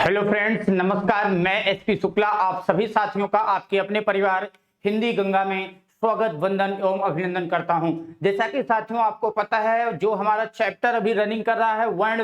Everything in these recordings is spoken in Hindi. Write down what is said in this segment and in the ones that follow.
हेलो फ्रेंड्स, नमस्कार। मैं एसपी शुक्ला आप सभी साथियों का आपके अपने परिवार हिंदी गंगा में स्वागत, वंदन एवं अभिनंदन करता हूं। जैसा कि साथियों आपको पता है, जो हमारा चैप्टर अभी रनिंग कर रहा है वर्ण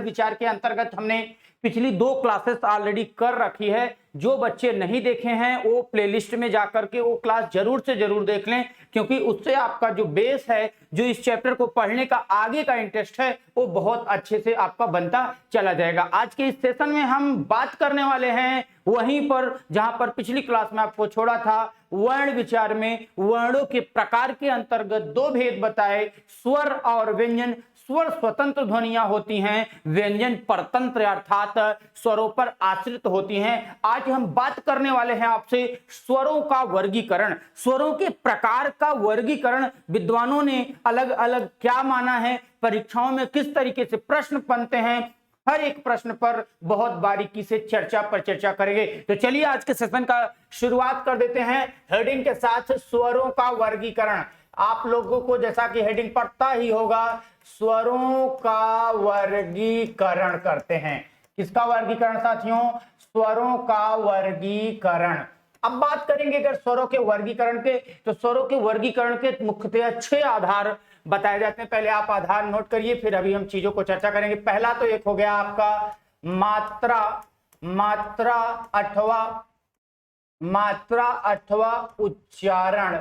विचार के अंतर्गत हमने पिछली 2 क्लासेस ऑलरेडी कर रखी है। जो बच्चे नहीं देखे हैं वो प्लेलिस्ट में जाकर के वो क्लास जरूर से जरूर देख लें, क्योंकि उससे आपका जो बेस है, जो इस चैप्टर को पढ़ने का आगे का इंटरेस्ट है, वो बहुत अच्छे से आपका बनता चला जाएगा। आज के इस सेशन में हम बात करने वाले हैं वहीं पर जहां पर पिछली क्लास में आपको छोड़ा था। वर्ण विचार में वर्णों के प्रकार के अंतर्गत 2 भेद बताए, स्वर और व्यंजन। स्वर स्वतंत्र ध्वनियां होती हैं, व्यंजन परतंत्र अर्थात स्वरों पर आश्रित होती हैं। आज हम बात करने वाले हैं आपसे स्वरों का वर्गीकरण, स्वरों के प्रकार का वर्गीकरण। विद्वानों ने अलग अलग क्या माना है, परीक्षाओं में किस तरीके से प्रश्न बनते हैं, हर एक प्रश्न पर बहुत बारीकी से चर्चा करेंगे। तो चलिए आज के सेशन का शुरुआत कर देते हैं हेडिंग के साथ, स्वरों का वर्गीकरण। आप लोगों को जैसा कि हेडिंग पढ़ता ही होगा, स्वरों का वर्गीकरण करते हैं। किसका वर्गीकरण साथियों? स्वरों का वर्गीकरण। अब बात करेंगे अगर स्वरों के वर्गीकरण के, तो स्वरों के वर्गीकरण के मुख्यतः 6 आधार बताए जाते हैं। पहले आप आधार नोट करिए, फिर अभी हम चीजों को चर्चा करेंगे। पहला तो एक हो गया आपका मात्रा अथवा उच्चारण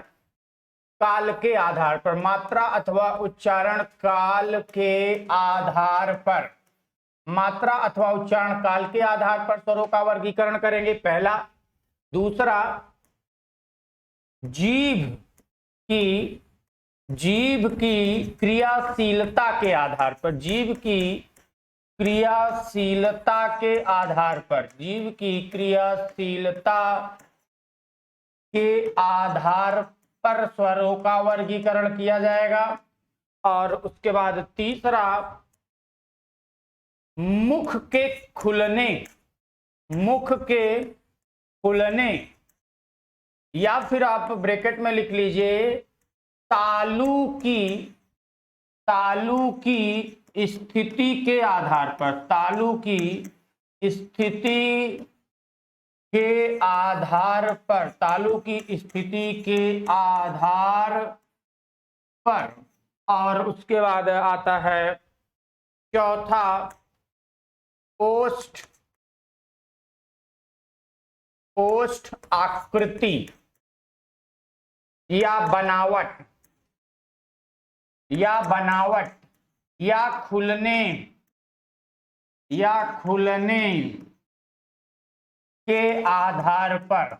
काल के आधार पर। मात्रा अथवा उच्चारण काल के आधार पर, मात्रा अथवा उच्चारण काल के आधार पर स्वरों का वर्गीकरण करेंगे, पहला। दूसरा, जीभ की क्रियाशीलता के आधार पर, जीभ की क्रियाशीलता के आधार पर, जीभ की क्रियाशीलता के आधार पर स्वरों का वर्गीकरण किया जाएगा। और उसके बाद तीसरा, मुख के खुलने या फिर आप ब्रैकेट में लिख लीजिए तालु की स्थिति के आधार पर, तालु की स्थिति के आधार पर, तालु की स्थिति के आधार पर। और उसके बाद आता है चौथा, ओष्ठ आकृति या बनावट या खुलने के आधार पर।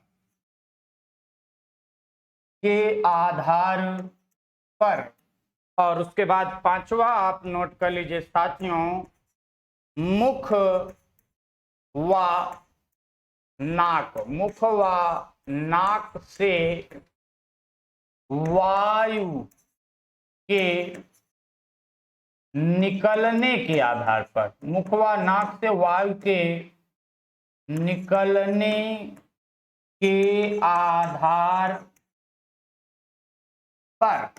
और उसके बाद पांचवा आप नोट कर लीजिए साथियों, मुख व नाक से वायु के निकलने के आधार पर, मुख व नाक से वायु के निकलने के आधार पर।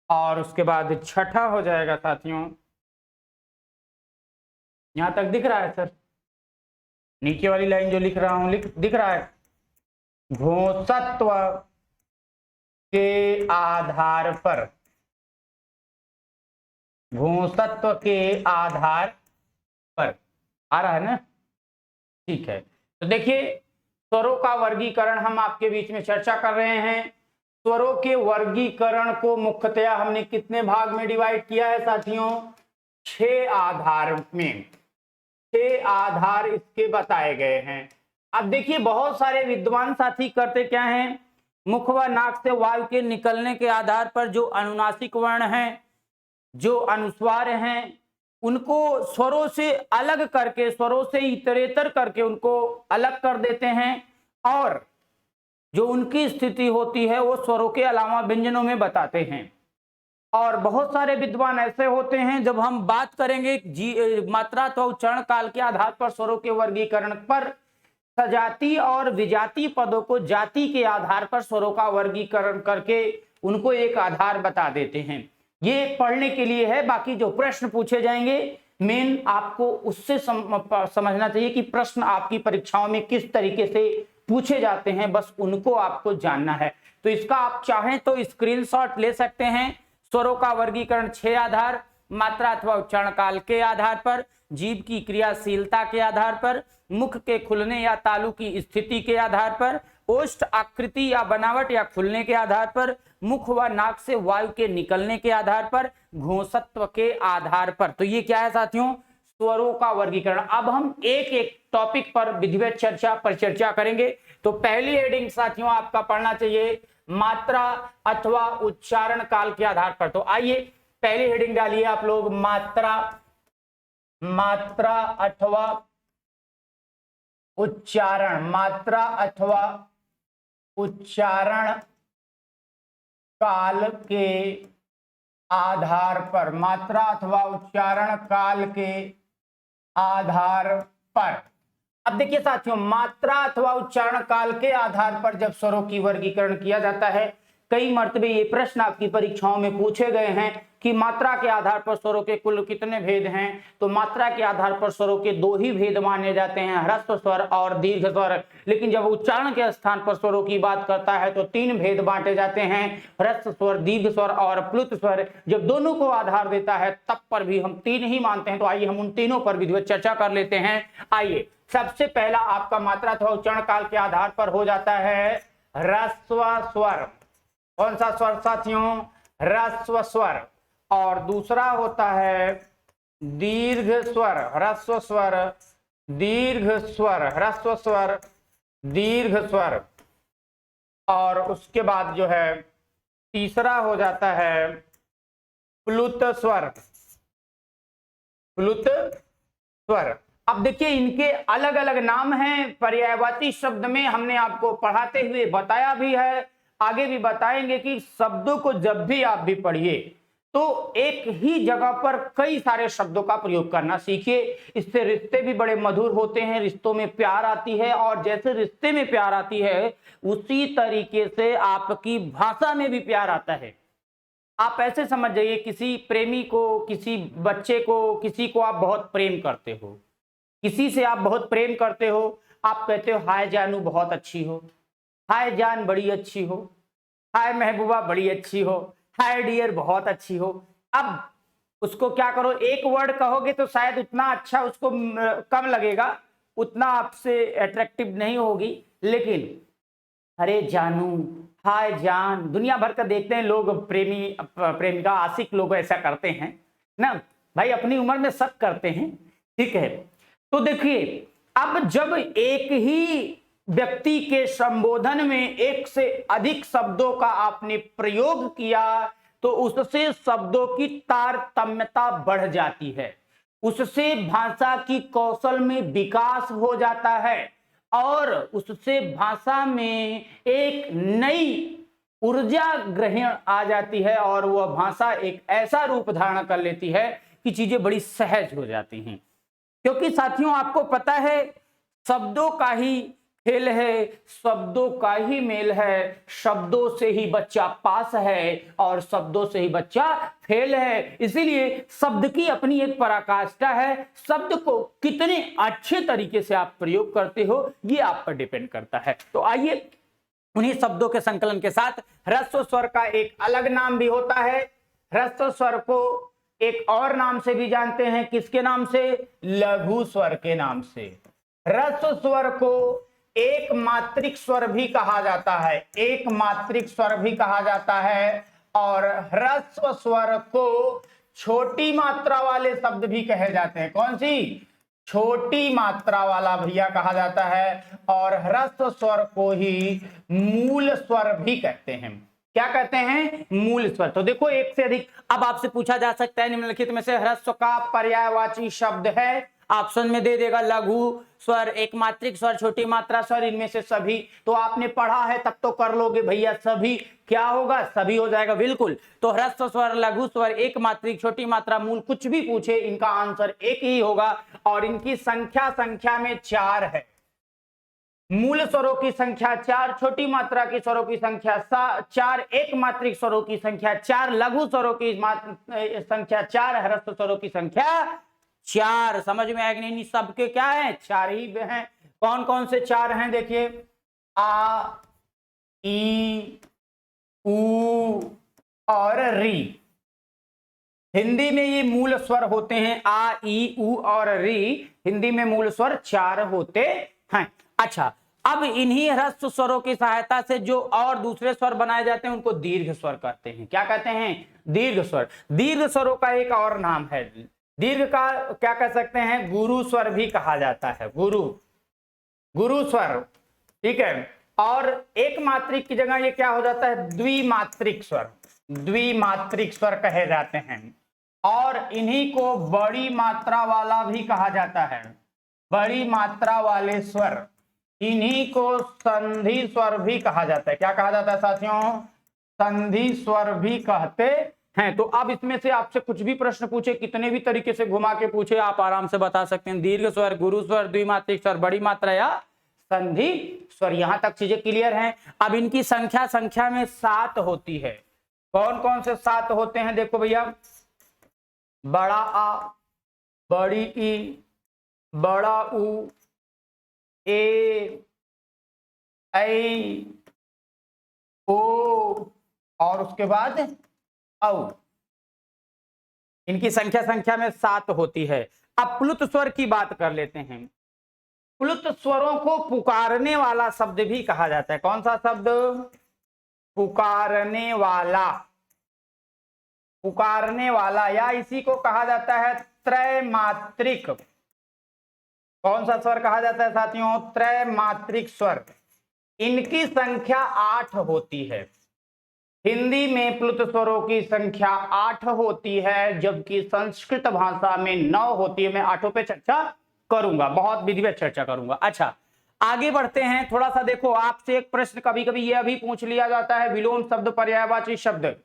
और उसके बाद छठा हो जाएगा साथियों, यहां तक दिख रहा है सर? नीचे वाली लाइन जो लिख रहा हूं दिख रहा है? घोषत्व के आधार पर, घोषत्व के आधार पर आ रहा है ना? ठीक है। तो देखिए, स्वरों का वर्गीकरण हम आपके बीच में चर्चा कर रहे हैं। स्वरों के वर्गीकरण को मुख्यतया हमने कितने भाग में डिवाइड किया है साथियों? 6 आधार में। 6 आधार इसके बताए गए हैं। अब देखिए, बहुत सारे विद्वान साथी करते क्या हैं, मुख व नाक से वायु के निकलने के आधार पर जो अनुनासिक वर्ण हैं, जो अनुस्वार हैं, उनको स्वरों से अलग करके, स्वरों से इतरेतर करके उनको अलग कर देते हैं, और जो उनकी स्थिति होती है वो स्वरों के अलावा व्यंजनों में बताते हैं। और बहुत सारे विद्वान ऐसे होते हैं, जब हम बात करेंगे मात्रा तो उच्चारण काल के आधार पर स्वरों के वर्गीकरण पर, सजाति और विजाति पदों को जाति के आधार पर स्वरों का वर्गीकरण करके उनको एक आधार बता देते हैं। ये पढ़ने के लिए है, बाकी जो प्रश्न पूछे जाएंगे मेन आपको उससे समझना चाहिए कि प्रश्न आपकी परीक्षाओं में किस तरीके से पूछे जाते हैं, बस उनको आपको जानना है। तो इसका आप चाहें तो स्क्रीनशॉट ले सकते हैं। स्वरों का वर्गीकरण 6 आधार: मात्रा अथवा उच्चारण काल के आधार पर, जीभ की क्रियाशीलता के आधार पर, मुख के खुलने या तालु की स्थिति के आधार पर, ओष्ठ आकृति या बनावट या खुलने के आधार पर, मुख व नाक से वायु के निकलने के आधार पर, घोषत्व के आधार पर। तो ये क्या है साथियों, स्वरों का वर्गीकरण। अब हम एक एक टॉपिक पर विधिवत चर्चा करेंगे। तो पहली हेडिंग साथियों आपका पढ़ना चाहिए मात्रा अथवा उच्चारण काल के आधार पर। तो आइए पहली हेडिंग डालिए आप लोग, मात्रा अथवा उच्चारण, मात्रा अथवा उच्चारण काल के आधार पर, मात्रा अथवा उच्चारण काल के आधार पर। अब देखिए साथियों, मात्रा अथवा उच्चारण काल के आधार पर जब स्वरों की वर्गीकरण किया जाता है, कई मर्तबे ये प्रश्न आपकी परीक्षाओं में पूछे गए हैं कि मात्रा के आधार पर स्वरों के कुल कितने भेद हैं। तो मात्रा के आधार पर स्वरों के 2 ही भेद माने जाते हैं, ह्रस्व स्वर और दीर्घ स्वर। लेकिन जब उच्चारण के स्थान पर स्वरों की बात करता है तो 3 भेद बांटे जाते हैं, ह्रस्व स्वर, दीर्घ स्वर और प्लुत स्वर। जब दोनों को आधार देता है तब पर भी हम 3 ही मानते हैं। तो आइए हम उन तीनों पर विधिवत चर्चा कर लेते हैं। आइए, सबसे पहला आपका मात्रा अथवा उच्चारण काल के आधार पर हो जाता है ह्रस्व स्वर। कौन सा स्वर साथियों, ह्रस्व स्वर। और दूसरा होता है दीर्घ स्वर, ह्रस्व स्वर, दीर्घ स्वर, ह्रस्व स्वर, दीर्घ स्वर। और उसके बाद जो है तीसरा हो जाता है प्लुत स्वर, प्लुत स्वर। अब देखिए इनके अलग अलग नाम हैं, पर्यायवाची शब्द में हमने आपको पढ़ाते हुए बताया भी है, आगे भी बताएंगे कि शब्दों को जब भी आप भी पढ़िए तो एक ही जगह पर कई सारे शब्दों का प्रयोग करना सीखिए। इससे रिश्ते भी बड़े मधुर होते हैं, रिश्तों में प्यार आती है, और जैसे रिश्ते में प्यार आती है उसी तरीके से आपकी भाषा में भी प्यार आता है। आप ऐसे समझ जाइए, किसी प्रेमी को, किसी बच्चे को, किसी को आप बहुत प्रेम करते हो, किसी से आप बहुत प्रेम करते हो, आप कहते हो हाय जानू बहुत अच्छी हो, हाय जान बड़ी अच्छी हो, हाय महबूबा बड़ी अच्छी हो, हाय डियर बहुत अच्छी हो। अब उसको क्या करो, एक वर्ड कहोगे तो शायद उतना अच्छा उसको कम लगेगा, उतना आपसे अट्रैक्टिव नहीं होगी। लेकिन अरे जानू, हाय जान, दुनिया भर का देखते हैं लोग, प्रेमी प्रेमिका आशिक लोग ऐसा करते हैं ना भाई, अपनी उम्र में सब करते हैं, ठीक है। तो देखिए, अब जब एक ही व्यक्ति के संबोधन में एक से अधिक शब्दों का आपने प्रयोग किया तो उससे शब्दों की तारतम्यता बढ़ जाती है, उससे भाषा की कौशल में विकास हो जाता है, और उससे भाषा में एक नई ऊर्जा ग्रहण आ जाती है, और वह भाषा एक ऐसा रूप धारण कर लेती है कि चीजें बड़ी सहज हो जाती हैं। क्योंकि साथियों आपको पता है, शब्दों का ही खेल है, शब्दों का ही मेल है, शब्दों से ही बच्चा पास है और शब्दों से ही बच्चा फेल है। इसीलिए शब्द की अपनी एक पराकाष्ठा है, शब्द को कितने अच्छे तरीके से आप प्रयोग करते हो ये आप पर डिपेंड करता है। तो आइए उन्हीं शब्दों के संकलन के साथ, ह्रस्व स्वर का एक अलग नाम भी होता है। ह्रस्व स्वर को एक और नाम से भी जानते हैं, किसके नाम से, लघु स्वर के नाम से। ह्रस्व स्वर को एक मात्रिक स्वर भी कहा जाता है, एक मात्रिक स्वर भी कहा जाता है, और ह्रस्व स्वर को छोटी मात्रा वाले शब्द भी कहे जाते हैं। कौन सी, छोटी मात्रा वाला भैया कहा जाता है, और ह्रस्व स्वर को ही मूल स्वर भी कहते हैं। क्या कहते हैं, मूल स्वर। तो देखो एक से अधिक, अब आपसे पूछा जा सकता है निम्नलिखित में से ह्रस्व का पर्यायवाची शब्द है, ऑप्शन में दे देगा लघु स्वर, एक मात्रिक स्वर, छोटी मात्रा स्वर, इनमें से सभी। तो आपने पढ़ा है तब तो कर लोगे भैया, सभी क्या होगा, सभी हो जाएगा, बिल्कुल। तो ह्रस्व स्वर, लघु स्वर, एक मात्रिक, छोटी मात्रा, मूल, कुछ भी पूछे इनका आंसर एक ही होगा, और इनकी संख्या में 4 है। मूल स्वरों की संख्या 4, छोटी मात्रा की स्वरों की संख्या 4, एक मात्रिक स्वरों की संख्या 4, लघु स्वरों की संख्या 4, ह्रस्व स्वरों की संख्या चार। समझ में आएगा नहीं? सबके क्या है, चार ही हैं। कौन कौन से चार हैं देखिए, आ, ई, ऊ और री। हिंदी में ये मूल स्वर होते हैं, आ, ई, ऊ और री। हिंदी में मूल स्वर चार होते हैं। अच्छा, अब इन्हीं ह्रस्व स्वरों की सहायता से जो और दूसरे स्वर बनाए जाते हैं उनको दीर्घ स्वर कहते हैं। क्या कहते हैं? दीर्घ स्वर। दीर्घ स्वरों का एक और नाम है, दीर्घ का क्या कह सकते हैं, गुरु स्वर भी कहा जाता है, गुरु स्वर। ठीक है। और एक मात्रिक की जगह ये क्या हो जाता है, द्विमात्रिक स्वर, द्विमात्रिक स्वर कहे जाते हैं। और इन्हीं को बड़ी मात्रा वाला भी कहा जाता है, बड़ी मात्रा वाले स्वर, इन्हीं को संधि स्वर भी कहा जाता है। क्या कहा जाता है साथियों? संधि स्वर भी कहते हैं। तो अब इसमें से आपसे कुछ भी प्रश्न पूछे, कितने भी तरीके से घुमा के पूछे, आप आराम से बता सकते हैं। दीर्घ स्वर, गुरु स्वर, द्विमात्रिक स्वर, बड़ी मात्रा या संधि स्वर। यहां तक चीजें क्लियर हैं। अब इनकी संख्या में 7 होती है। कौन कौन से 7 होते हैं देखो भैया, बड़ा आ, बड़ी ई, बड़ा ऊ, ए, ऐ, ओ और उसके बाद औ। इनकी संख्या में 7 होती है। अब प्लुत स्वर की बात कर लेते हैं। प्लुत स्वरों को पुकारने वाला शब्द भी कहा जाता है। कौन सा शब्द? पुकारने वाला, पुकारने वाला, या इसी को कहा जाता है त्रैमात्रिक। कौन सा स्वर कहा जाता है साथियों? त्रैमात्रिक स्वर। इनकी संख्या 8 होती है। हिंदी में प्लुत स्वरों की संख्या 8 होती है, जबकि संस्कृत भाषा में 9 होती है। मैं 8 पे चर्चा करूंगा, बहुत विधिवत चर्चा करूंगा। अच्छा, आगे बढ़ते हैं। थोड़ा सा देखो, आपसे एक प्रश्न कभी कभी यह भी पूछ लिया जाता है, विलोम शब्द, पर्यायवाची शब्द।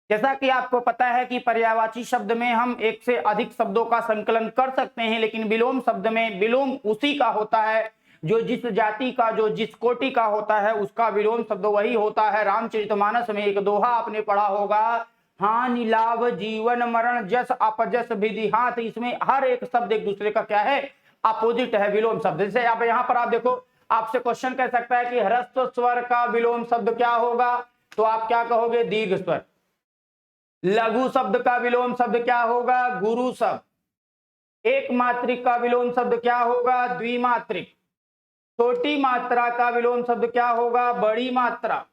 जैसा कि आपको पता है कि पर्यायवाची शब्द में हम एक से अधिक शब्दों का संकलन कर सकते हैं, लेकिन विलोम शब्द में विलोम उसी का होता है जो जिस जाति का, जो जिस कोटि का होता है, उसका विलोम शब्द वही होता है। रामचरितमानस में एक दोहा आपने पढ़ा होगा, हानि लाभ जीवन मरण जस अपजस विधि हाथ। इसमें हर एक शब्द एक दूसरे का क्या है, अपोजिट है, विलोम शब्द। जैसे आप यहाँ पर आप देखो, आपसे क्वेश्चन कह सकता है कि ह्रस्व स्वर का विलोम शब्द क्या होगा, तो आप क्या कहोगे? दीर्घ स्वर। लघु शब्द का विलोम शब्द क्या होगा? गुरु शब्द। एक मात्रिक का विलोम शब्द क्या होगा? द्विमात्रिक। छोटी मात्रा का विलोम शब्द क्या होगा? बड़ी मात्रा।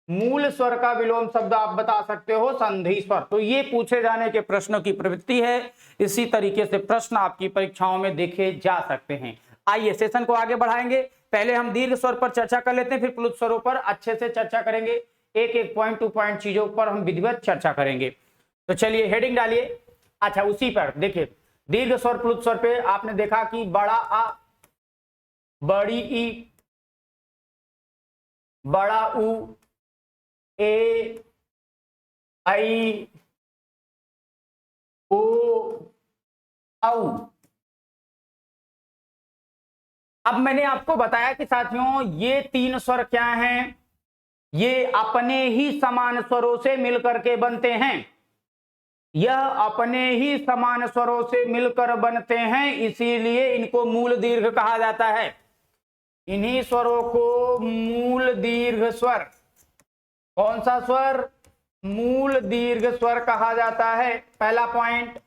मूल स्वर का विलोम शब्द आप बता सकते हो संधि स्वर। तो ये पूछे जाने के प्रश्नों की प्रवृत्ति है। इसी तरीके से प्रश्न आपकी परीक्षाओं में देखे जा सकते हैं। आइए सेशन को आगे बढ़ाएंगे। पहले हम दीर्घ स्वर पर चर्चा कर लेते हैं, फिर प्लुत स्वरों पर अच्छे से चर्चा करेंगे। एक एक पॉइंट टू पॉइंट चीजों पर हम विधिवत चर्चा करेंगे। तो चलिए हेडिंग डालिए। अच्छा, उसी पर देखिए, दीर्घ स्वर प्लुत स्वर पे आपने देखा कि बड़ा आ, बड़ी ई, बड़ा ऊ, ए, ऐ, ओ, औ। अब मैंने आपको बताया कि साथियों ये 3 स्वर क्या हैं, ये अपने ही समान स्वरों से मिलकर के बनते हैं। यह अपने ही समान स्वरों से मिलकर बनते हैं, इसीलिए इनको मूल दीर्घ कहा जाता है। इन्हीं स्वरों को मूल दीर्घ स्वर, कौन सा स्वर? मूल दीर्घ स्वर कहा जाता है। पहला पॉइंट।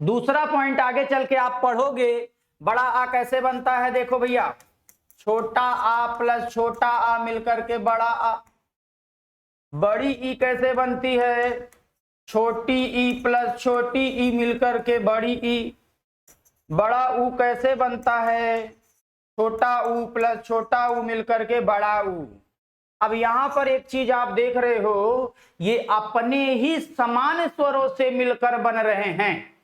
दूसरा पॉइंट, आगे चल के आप पढ़ोगे बड़ा आ कैसे बनता है। देखो भैया, छोटा आ प्लस छोटा आ मिलकर के बड़ा आ। बड़ी ई कैसे बनती है? छोटी ई प्लस छोटी ई मिलकर के बड़ी ई। बड़ा ऊ कैसे बनता है? छोटा ऊ प्लस छोटा ऊ मिलकर के बड़ा ऊ। अब यहां पर एक चीज आप देख रहे हो, ये अपने ही समान स्वरों से मिलकर बन रहे हैं।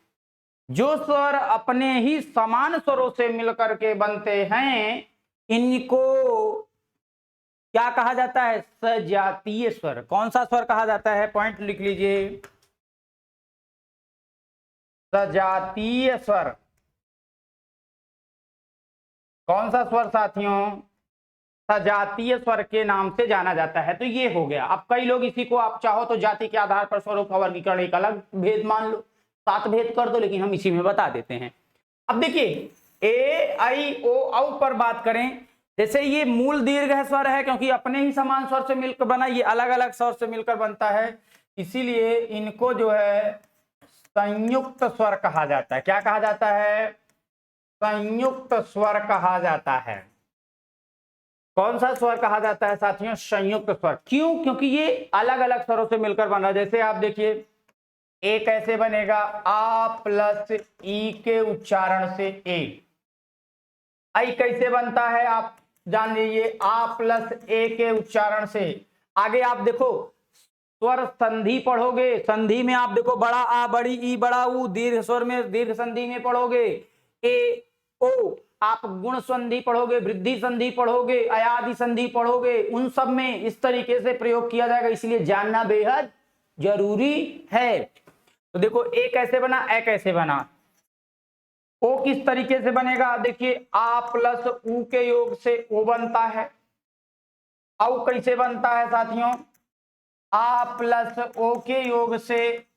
जो स्वर अपने ही समान स्वरों से मिलकर के बनते हैं, इनको क्या कहा जाता है? सजातीय स्वर। कौन सा स्वर कहा जाता है? पॉइंट लिख लीजिए, सजातीय स्वर। कौन सा स्वर साथियों? सजातीय स्वर के नाम से जाना जाता है। तो ये हो गया। अब कई लोग इसी को आप चाहो तो जाति के आधार पर स्वरों का वर्गीकरण एक अलग भेद मान लो, सात भेद कर दो, लेकिन हम इसी में बता देते हैं। अब देखिए ए आई ओ औ पर बात करें, जैसे ये मूल दीर्घ स्वर है क्योंकि अपने ही समान स्वर से मिलकर बना, ये अलग अलग स्वर से मिलकर बनता है, इसीलिए इनको जो है संयुक्त स्वर कहा जाता है। क्या कहा जाता है? संयुक्त स्वर कहा जाता है। कौन सा स्वर कहा जाता है साथियों? संयुक्त स्वर। क्यों? क्योंकि ये अलग अलग स्वरों से मिलकर बना। जैसे आप देखिए ए कैसे बनेगा? आ प्लस ई के उच्चारण से ए। आई कैसे बनता है आप जान लीजिए, आ प्लस ए के उच्चारण से। आगे आप देखो स्वर संधि पढ़ोगे, संधि में आप देखो बड़ा आ, बड़ी ई, बड़ा ऊ, दीर्घ स्वर में दीर्घ संधि में पढ़ोगे ए ओ। आप गुण संधि पढ़ोगे, वृद्धि संधि पढ़ोगे, अयादि संधि पढ़ोगे, उन सब में इस तरीके से प्रयोग किया जाएगा, इसलिए जानना बेहद जरूरी है। तो देखो ए कैसे बना, ए कैसे बना। ओ किस तरीके से बनेगा? देखिए आ प्लस ऊ के योग से ओ बनता है। औ कैसे बनता है साथियों? आ प्लस ओ के योग से।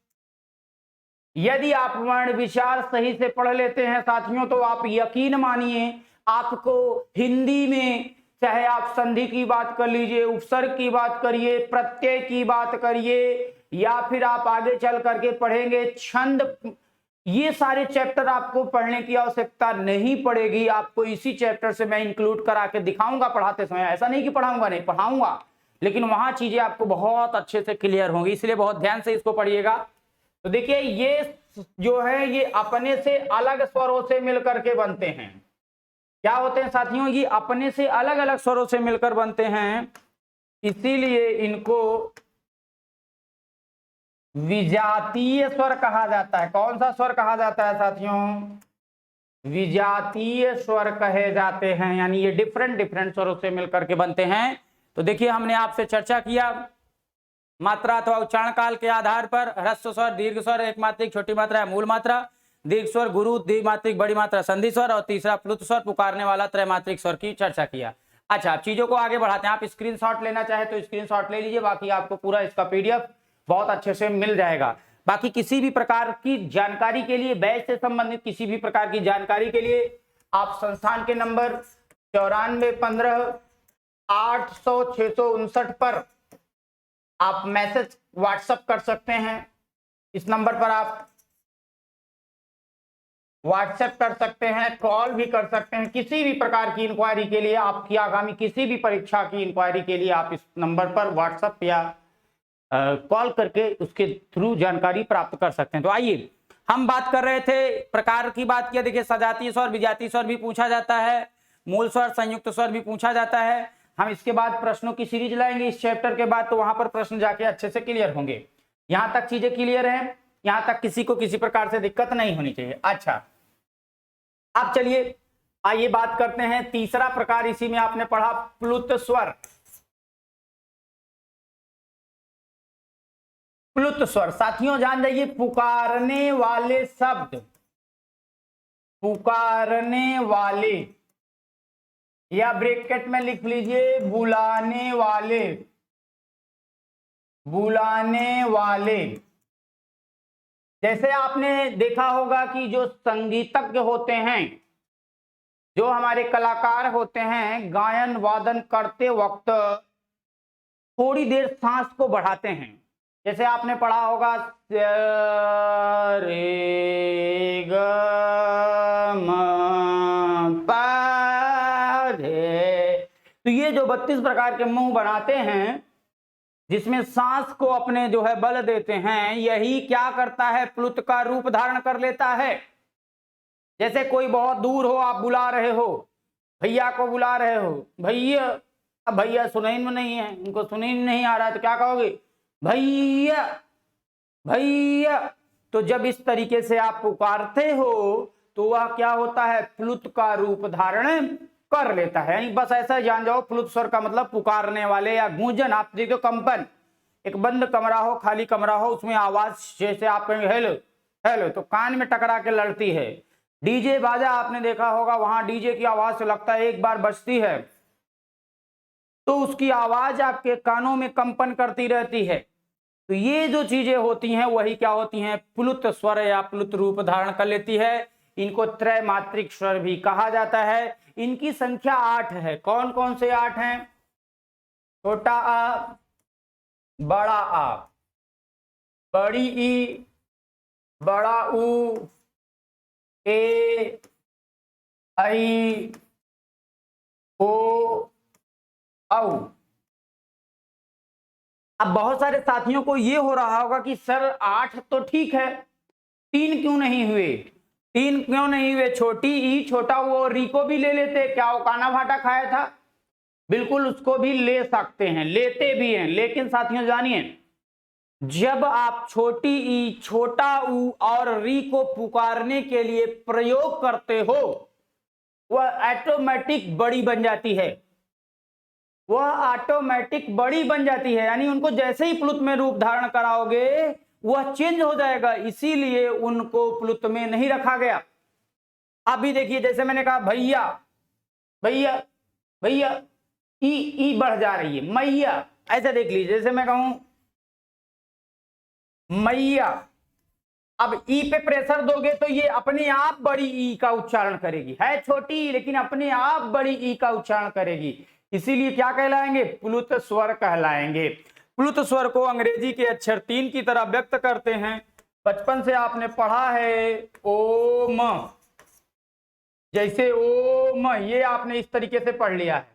यदि आप वर्ण विचार सही से पढ़ लेते हैं साथियों, तो आप यकीन मानिए आपको हिंदी में चाहे आप संधि की बात कर लीजिए, उपसर्ग की बात करिए, प्रत्यय की बात करिए, या फिर आप आगे चल करके पढ़ेंगे छंद, ये सारे चैप्टर आपको पढ़ने की आवश्यकता नहीं पड़ेगी। आपको इसी चैप्टर से मैं इंक्लूड करा के दिखाऊंगा पढ़ाते समय। ऐसा नहीं कि पढ़ाऊंगा नहीं, पढ़ाऊंगा, लेकिन वहां चीजें आपको बहुत अच्छे से क्लियर होंगी, इसलिए बहुत ध्यान से इसको पढ़िएगा। तो देखिए ये जो है ये अपने से अलग स्वरों से मिलकर के बनते हैं। क्या होते हैं साथियों? ये अपने से अलग अलग स्वरों से मिलकर बनते हैं, इसीलिए इनको विजातीय स्वर कहा जाता है। कौन सा स्वर कहा जाता है साथियों? विजातीय स्वर कहे जाते हैं, यानी ये डिफरेंट डिफरेंट स्वरों से मिलकर के बनते हैं। तो देखिए हमने आपसे चर्चा किया मात्रा अथवा उच्चारण काल के आधार पर ह्रस्व स्वर, दीर्घ स्वर, एक मात्रिक, छोटी मात्रा है मूल मात्रा, दीर्घ स्वर, गुरु, द्विमात्रिक, बड़ी मात्रा, संधि स्वर, और तीसरा प्लुत स्वर, पुकारने वाला त्रैमात्रिक स्वर की चर्चा किया। अच्छा, अब चीजों को आगे बढ़ाते हैं। आप स्क्रीनशॉट लेना चाहे तो स्क्रीनशॉट ले लीजिए, बाकी आपको पूरा इसका पीडीएफ बहुत अच्छे से मिल जाएगा। बाकी किसी भी प्रकार की जानकारी के लिए, बैच से संबंधित किसी भी प्रकार की जानकारी के लिए आप संस्थान के नंबर 9415 पर आप मैसेज व्हाट्सएप कर सकते हैं। इस नंबर पर आप व्हाट्सएप कर सकते हैं, कॉल भी कर सकते हैं। किसी भी प्रकार की इंक्वायरी के लिए, आपकी आगामी किसी भी परीक्षा की इंक्वायरी के लिए आप इस नंबर पर व्हाट्सएप या कॉल करके उसके थ्रू जानकारी प्राप्त कर सकते हैं। तो आइए हम बात कर रहे थे, प्रकार की बात किया। देखिए सजातीय स्वर, विजातीय स्वर भी पूछा जाता है, मूल स्वर, संयुक्त स्वर भी पूछा जाता है। हम इसके बाद प्रश्नों की सीरीज लाएंगे इस चैप्टर के बाद, तो वहां पर प्रश्न जाके अच्छे से क्लियर होंगे। यहां तक चीजें क्लियर हैं, यहां तक किसी को किसी प्रकार से दिक्कत नहीं होनी चाहिए। अच्छा, अब चलिए आइए बात करते हैं तीसरा प्रकार। इसी में आपने पढ़ा प्लुत स्वर। प्लुत स्वर साथियों जान जाइए, पुकारने वाले शब्द, पुकारने वाले, या ब्रैकेट में लिख लीजिए बुलाने वाले, बुलाने वाले। जैसे आपने देखा होगा कि जो संगीतज्ञ होते हैं, जो हमारे कलाकार होते हैं, गायन वादन करते वक्त थोड़ी देर सांस को बढ़ाते हैं। जैसे आपने पढ़ा होगा रे ग म पा रे, तो ये जो 32 प्रकार के मुंह बनाते हैं जिसमें सांस को अपने जो है बल देते हैं, यही क्या करता है? प्लुत का रूप धारण कर लेता है। जैसे कोई बहुत दूर हो, आप बुला रहे हो, भैया को बुला रहे हो, भैया, अब भैया सुनाई में नहीं है, उनको सुनाई में नहीं आ रहा है, तो क्या कहोगे? भैया, भैया। तो जब इस तरीके से आप पुकारते हो तो वह क्या होता है? प्लुत का रूप धारण कर लेता है। यानी बस ऐसा जान जाओ, प्लुत स्वर का मतलब पुकारने वाले या गूंजन। आप देखो कंपन, एक बंद कमरा हो, खाली कमरा हो, उसमें आवाज जैसे आप कहेंगे हेलो हेलो, तो कान में टकरा के लड़ती है। डीजे बाजा आपने देखा होगा, वहां डीजे की आवाज से लगता है एक बार बजती है तो उसकी आवाज आपके कानों में कंपन करती रहती है। तो ये जो चीजें होती हैं वही क्या होती हैं, प्लुत स्वर या प्लुत रूप धारण कर लेती है। इनको त्रैमात्रिक स्वर भी कहा जाता है। इनकी संख्या 8 है। कौन कौन से 8 हैं? छोटा आ, बड़ा आ, बड़ी ई, बड़ा ऊ, ए, आई, ओ, औ। अब बहुत सारे साथियों को ये हो रहा होगा कि सर 8 तो ठीक है, 3 क्यों नहीं हुए? 3 क्यों नहीं हुए? छोटी ई, छोटा वो, री को भी ले लेते, क्या वो काना भाटा खाया था? बिल्कुल उसको भी ले सकते हैं, लेते भी हैं। लेकिन साथियों जानिए, जब आप छोटी ई, छोटा ऊ और री को पुकारने के लिए प्रयोग करते हो, वह ऑटोमेटिक बड़ी बन जाती है। वह ऑटोमेटिक बड़ी बन जाती है, यानी उनको जैसे ही प्लुत में रूप धारण कराओगे वह चेंज हो जाएगा, इसीलिए उनको प्लुत में नहीं रखा गया। अभी देखिए, जैसे मैंने कहा भैया, भैया, भैया, ई बढ़ जा रही है, मैया, ऐसा देख लीजिए। जैसे मैं कहूं मैया, अब ई पे प्रेशर दोगे तो ये अपने आप बड़ी ई का उच्चारण करेगी। है छोटी लेकिन अपने आप बड़ी ई का उच्चारण करेगी, इसीलिए क्या कहलाएंगे? प्लुत स्वर कहलाएंगे। प्लुत स्वर को अंग्रेजी के अक्षर 3 की तरह व्यक्त करते हैं। बचपन से आपने पढ़ा है ओम, जैसे ओम, ये आपने इस तरीके से पढ़ लिया है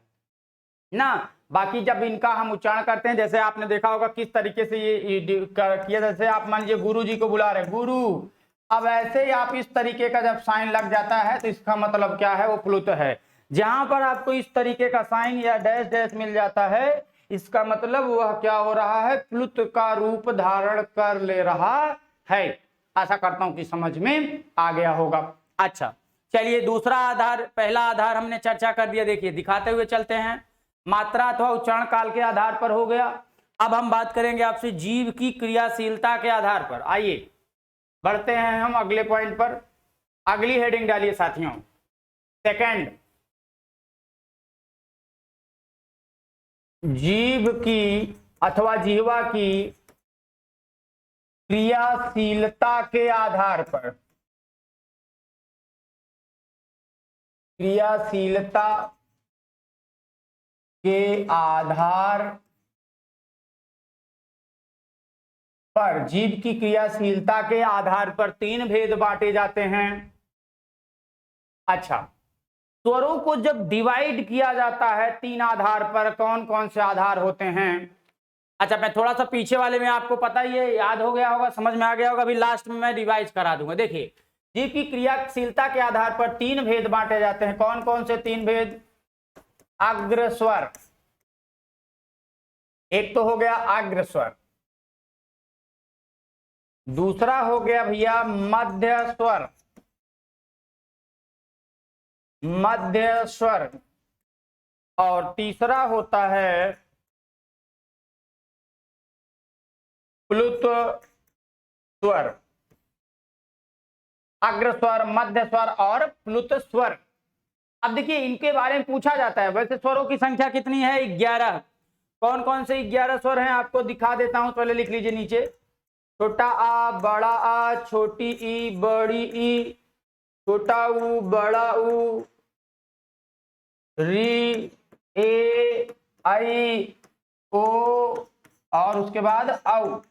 ना। बाकी जब इनका हम उच्चारण करते हैं, जैसे आपने देखा होगा किस तरीके से ये किया, जैसे आप मान लीजिए गुरु जी को बुला रहे गुरु, अब ऐसे ही आप इस तरीके का जब साइन लग जाता है तो इसका मतलब क्या है? वो प्लुत है। जहां पर आपको इस तरीके का साइन या डैश डैश मिल जाता है, इसका मतलब वह क्या हो रहा है? प्लुत का रूप धारण कर ले रहा है। आशा करता हूं कि समझ में आ गया होगा। अच्छा, चलिए दूसरा आधार, पहला आधार हमने चर्चा कर दिया। देखिए दिखाते हुए चलते हैं। मात्रा अथवा उच्चारण काल के आधार पर हो गया। अब हम बात करेंगे आपसे जीव की क्रियाशीलता के आधार पर। आइए बढ़ते हैं हम अगले पॉइंट पर। अगली हेडिंग डालिए साथियों, सेकंड, जीव की अथवा जीवा की क्रियाशीलता के आधार पर, क्रियाशीलता के आधार पर, जीव की क्रियाशीलता के आधार पर 3 भेद बांटे जाते हैं। अच्छा, स्वरों को जब डिवाइड किया जाता है 3 आधार पर, कौन कौन से आधार होते हैं? अच्छा, मैं थोड़ा सा पीछे वाले में, आपको पता ही है, याद हो गया होगा, समझ में आ गया होगा। अभी लास्ट में मैं रिवाइज करा दूंगा। देखिए, जीव की क्रियाशीलता के आधार पर 3 भेद बांटे जाते हैं। कौन कौन से 3 भेद? अग्रस्वर, एक तो हो गया अग्रस्वर, दूसरा हो गया भैया मध्य स्वर, मध्य स्वर, और तीसरा होता है प्लुत स्वर। अग्रस्वर, मध्य स्वर और प्लुत स्वर। अब देखिए, इनके बारे में पूछा जाता है। वैसे स्वरों की संख्या कितनी है? 11। कौन कौन से 11 स्वर हैं आपको दिखा देता हूं, पहले लिख लीजिए नीचे। छोटा आ, बड़ा आ, छोटी ई, बड़ी ई, छोटा ऊ, बड़ा ऊ, री, ए, आई, ओ, और उसके बाद औ।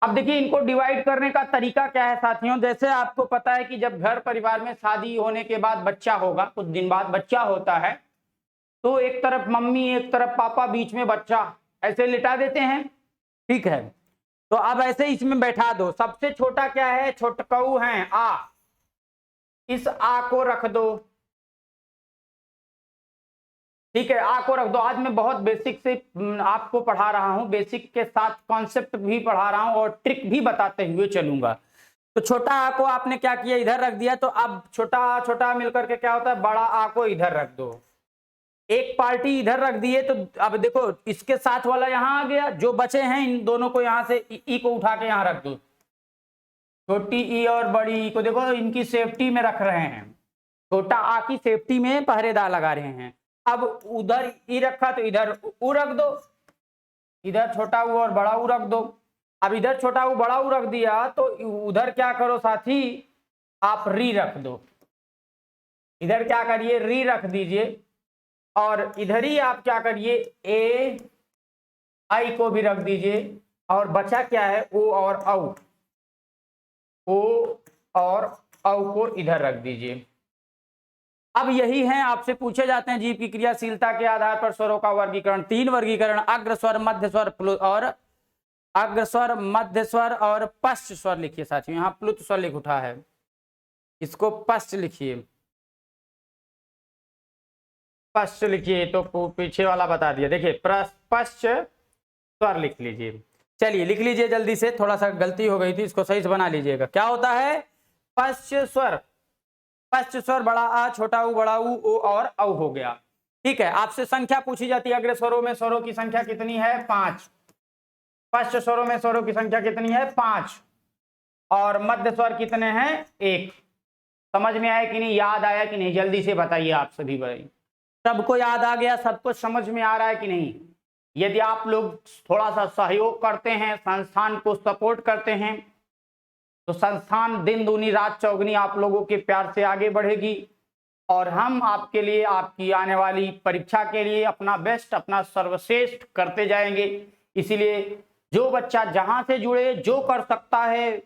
अब देखिए, इनको डिवाइड करने का तरीका क्या है साथियों? जैसे आपको पता है कि जब घर परिवार में शादी होने के बाद बच्चा होगा, कुछ दिन बाद बच्चा होता है, तो एक तरफ मम्मी, एक तरफ पापा, बीच में बच्चा, ऐसे लिटा देते हैं। ठीक है, तो अब ऐसे इसमें बैठा दो। सबसे छोटा क्या है? छोटकऊ है आ, इस आ को रख दो। ठीक है, आ को रख दो। आज मैं बहुत बेसिक से आपको पढ़ा रहा हूं, बेसिक के साथ कॉन्सेप्ट भी पढ़ा रहा हूं और ट्रिक भी बताते हुए चलूंगा। तो छोटा आ को आपने क्या किया? इधर रख दिया। तो अब छोटा छोटा मिलकर के क्या होता है? बड़ा आ को इधर रख दो। एक पार्टी इधर रख दिए, तो अब देखो इसके साथ वाला यहां आ गया, जो बचे हैं इन दोनों को यहां से ई को उठा के यहां रख दो। छोटी ई और बड़ी ई को देखो, इनकी सेफ्टी में रख रहे हैं। छोटा आ की सेफ्टी में पहरेदार लगा रहे हैं। अब उधर ई रखा तो इधर ऊ रख दो। इधर छोटा ऊ और बड़ा ऊ रख दो। अब इधर छोटा ऊ बड़ा ऊ रख दिया तो उधर क्या करो साथी, आप री रख दो। इधर क्या करिए, री रख दीजिए और इधर ही आप क्या करिए, ए आई को भी रख दीजिए और बचा क्या है, ओ और औ। ओ और औ को इधर रख दीजिए। अब यही है, आपसे पूछे जाते हैं जीव की क्रियाशीलता के आधार पर स्वरों का वर्गीकरण। 3 वर्गीकरण, अग्र स्वर, मध्य स्वर और अग्र स्वर, मध्य स्वर और पश्च स्वर लिखिए साथियों। यहाँ प्लुत स्वर लिख उठा है, इसको पश्च लिखिए, पश्च लिखिए। तो पीछे वाला बता दिया, देखिए पश्च स्वर लिख लीजिए। चलिए लिख लीजिए जल्दी से, थोड़ा सा गलती हो गई थी, इसको सही से बना लीजिएगा। क्या होता है, पश्च स्वर। पश्च स्वर बड़ा आ, छोटा ऊ, बड़ा ऊ, ओ और औ हो गया। ठीक है, आपसे संख्या पूछी जाती है, अग्र स्वरों में स्वरों की संख्या कितनी है, 5। पश्च स्वरों में स्वरों की संख्या कितनी है, 5। और मध्य स्वर कितने हैं, 1। समझ में आया कि नहीं, याद आया कि नहीं, जल्दी से बताइए आप सभी भाई। सबको याद आ गया, सबको समझ में आ रहा है कि नहीं? यदि आप लोग थोड़ा सा सहयोग करते हैं, संस्थान को सपोर्ट करते हैं, तो संस्थान दिन दूनी रात चौगनी आप लोगों के प्यार से आगे बढ़ेगी और हम आपके लिए, आपकी आने वाली परीक्षा के लिए अपना बेस्ट, अपना सर्वश्रेष्ठ करते जाएंगे। इसीलिए जो बच्चा जहां से जुड़े, जो कर सकता है,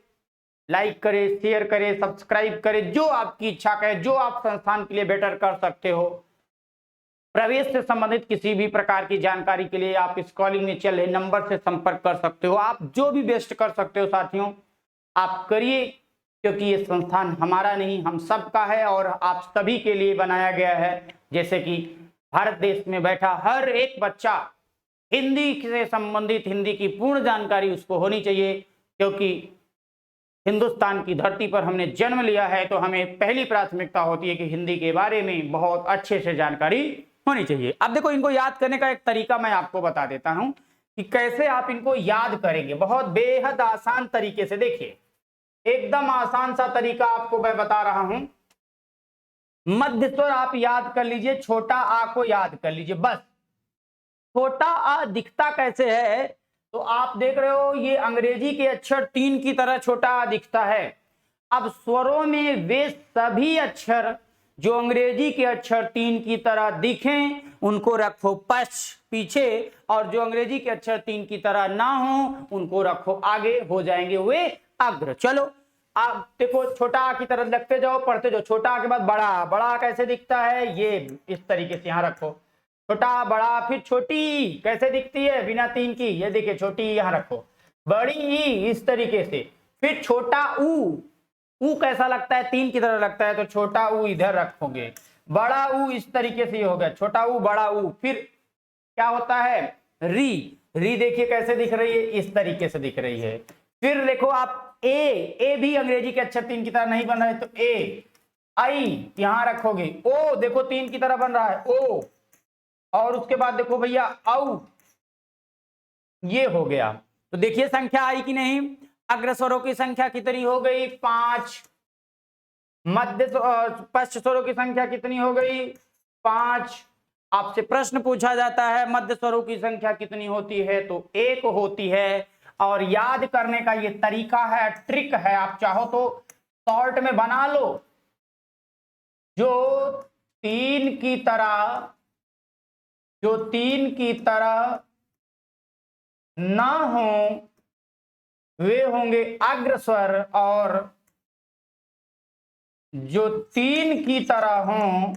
लाइक करे, शेयर करे, सब्सक्राइब करे, जो आपकी इच्छा करे, जो आप संस्थान के लिए बेटर कर सकते हो। प्रवेश से संबंधित किसी भी प्रकार की जानकारी के लिए आप स्क्रॉलिंग में चल रहे नंबर से संपर्क कर सकते हो। आप जो भी बेस्ट कर सकते हो साथियों, आप करिए, क्योंकि ये संस्थान हमारा नहीं, हम सबका है और आप सभी के लिए बनाया गया है। जैसे कि भारत देश में बैठा हर एक बच्चा हिंदी से संबंधित, हिंदी की पूर्ण जानकारी उसको होनी चाहिए, क्योंकि हिंदुस्तान की धरती पर हमने जन्म लिया है, तो हमें पहली प्राथमिकता होती है कि हिंदी के बारे में बहुत अच्छे से जानकारी होनी चाहिए। अब देखो, इनको याद करने का एक तरीका मैं आपको बता देता हूं कि कैसे आप इनको याद करेंगे, बहुत बेहद आसान तरीके से। देखिए, एकदम आसान सा तरीका आपको मैं बता रहा हूं। मध्य स्वर आप याद कर लीजिए, छोटा आ को याद कर लीजिए बस। छोटा आ दिखता कैसे है, तो आप देख रहे हो ये अंग्रेजी के अक्षर 3 की तरह छोटा आ दिखता है। अब स्वरों में वे सभी अक्षर जो अंग्रेजी के अक्षर 3 की तरह दिखें, उनको रखो पश्च पीछे, और जो अंग्रेजी के अक्षर 3 की तरह ना हो, उनको रखो आगे, हो जाएंगे वे अग्र। चलो आप देखो, छोटा आ की तरफ लगते जाओ, पढ़ते जाओ। छोटा आ के बाद बड़ा, बड़ा कैसे दिखता है, ये इस तरीके से यहां रखो। छोटा बड़ा, फिर छोटी कैसे दिखती है बिना 3 की, ये देखिए छोटी यहां रखो। बड़ी ई इस तरीके से। फिर छोटा ऊ कैसा लगता है, 3 की तरह लगता है, तो छोटा ऊ इधर रखोगे। बड़ा ऊ इस तरीके से हो गया, छोटा ऊ, बड़ा ऊ। फिर क्या होता है, री। री देखिए कैसे दिख रही है, इस तरीके से दिख रही है। फिर देखो आप ए भी अंग्रेजी के अक्षर 3 की तरह नहीं बन रहा है, तो ए। आई यहां रखोगे। ओ देखो 3 की तरह बन रहा है, ओ। और उसके बाद देखो भैया औ, ये हो गया। तो देखिए संख्या आई कि नहीं, अग्र स्वरों की संख्या कितनी हो गई, 5। मध्य पश्च स्वरों की संख्या कितनी हो गई, 5। आपसे प्रश्न पूछा जाता है मध्य स्वरों की संख्या कितनी होती है, तो 1 होती है। और याद करने का ये तरीका है, ट्रिक है, आप चाहो तो शॉर्ट में बना लो। जो 3 की तरह ना हो वे होंगे अग्र स्वर, और जो 3 की तरह हों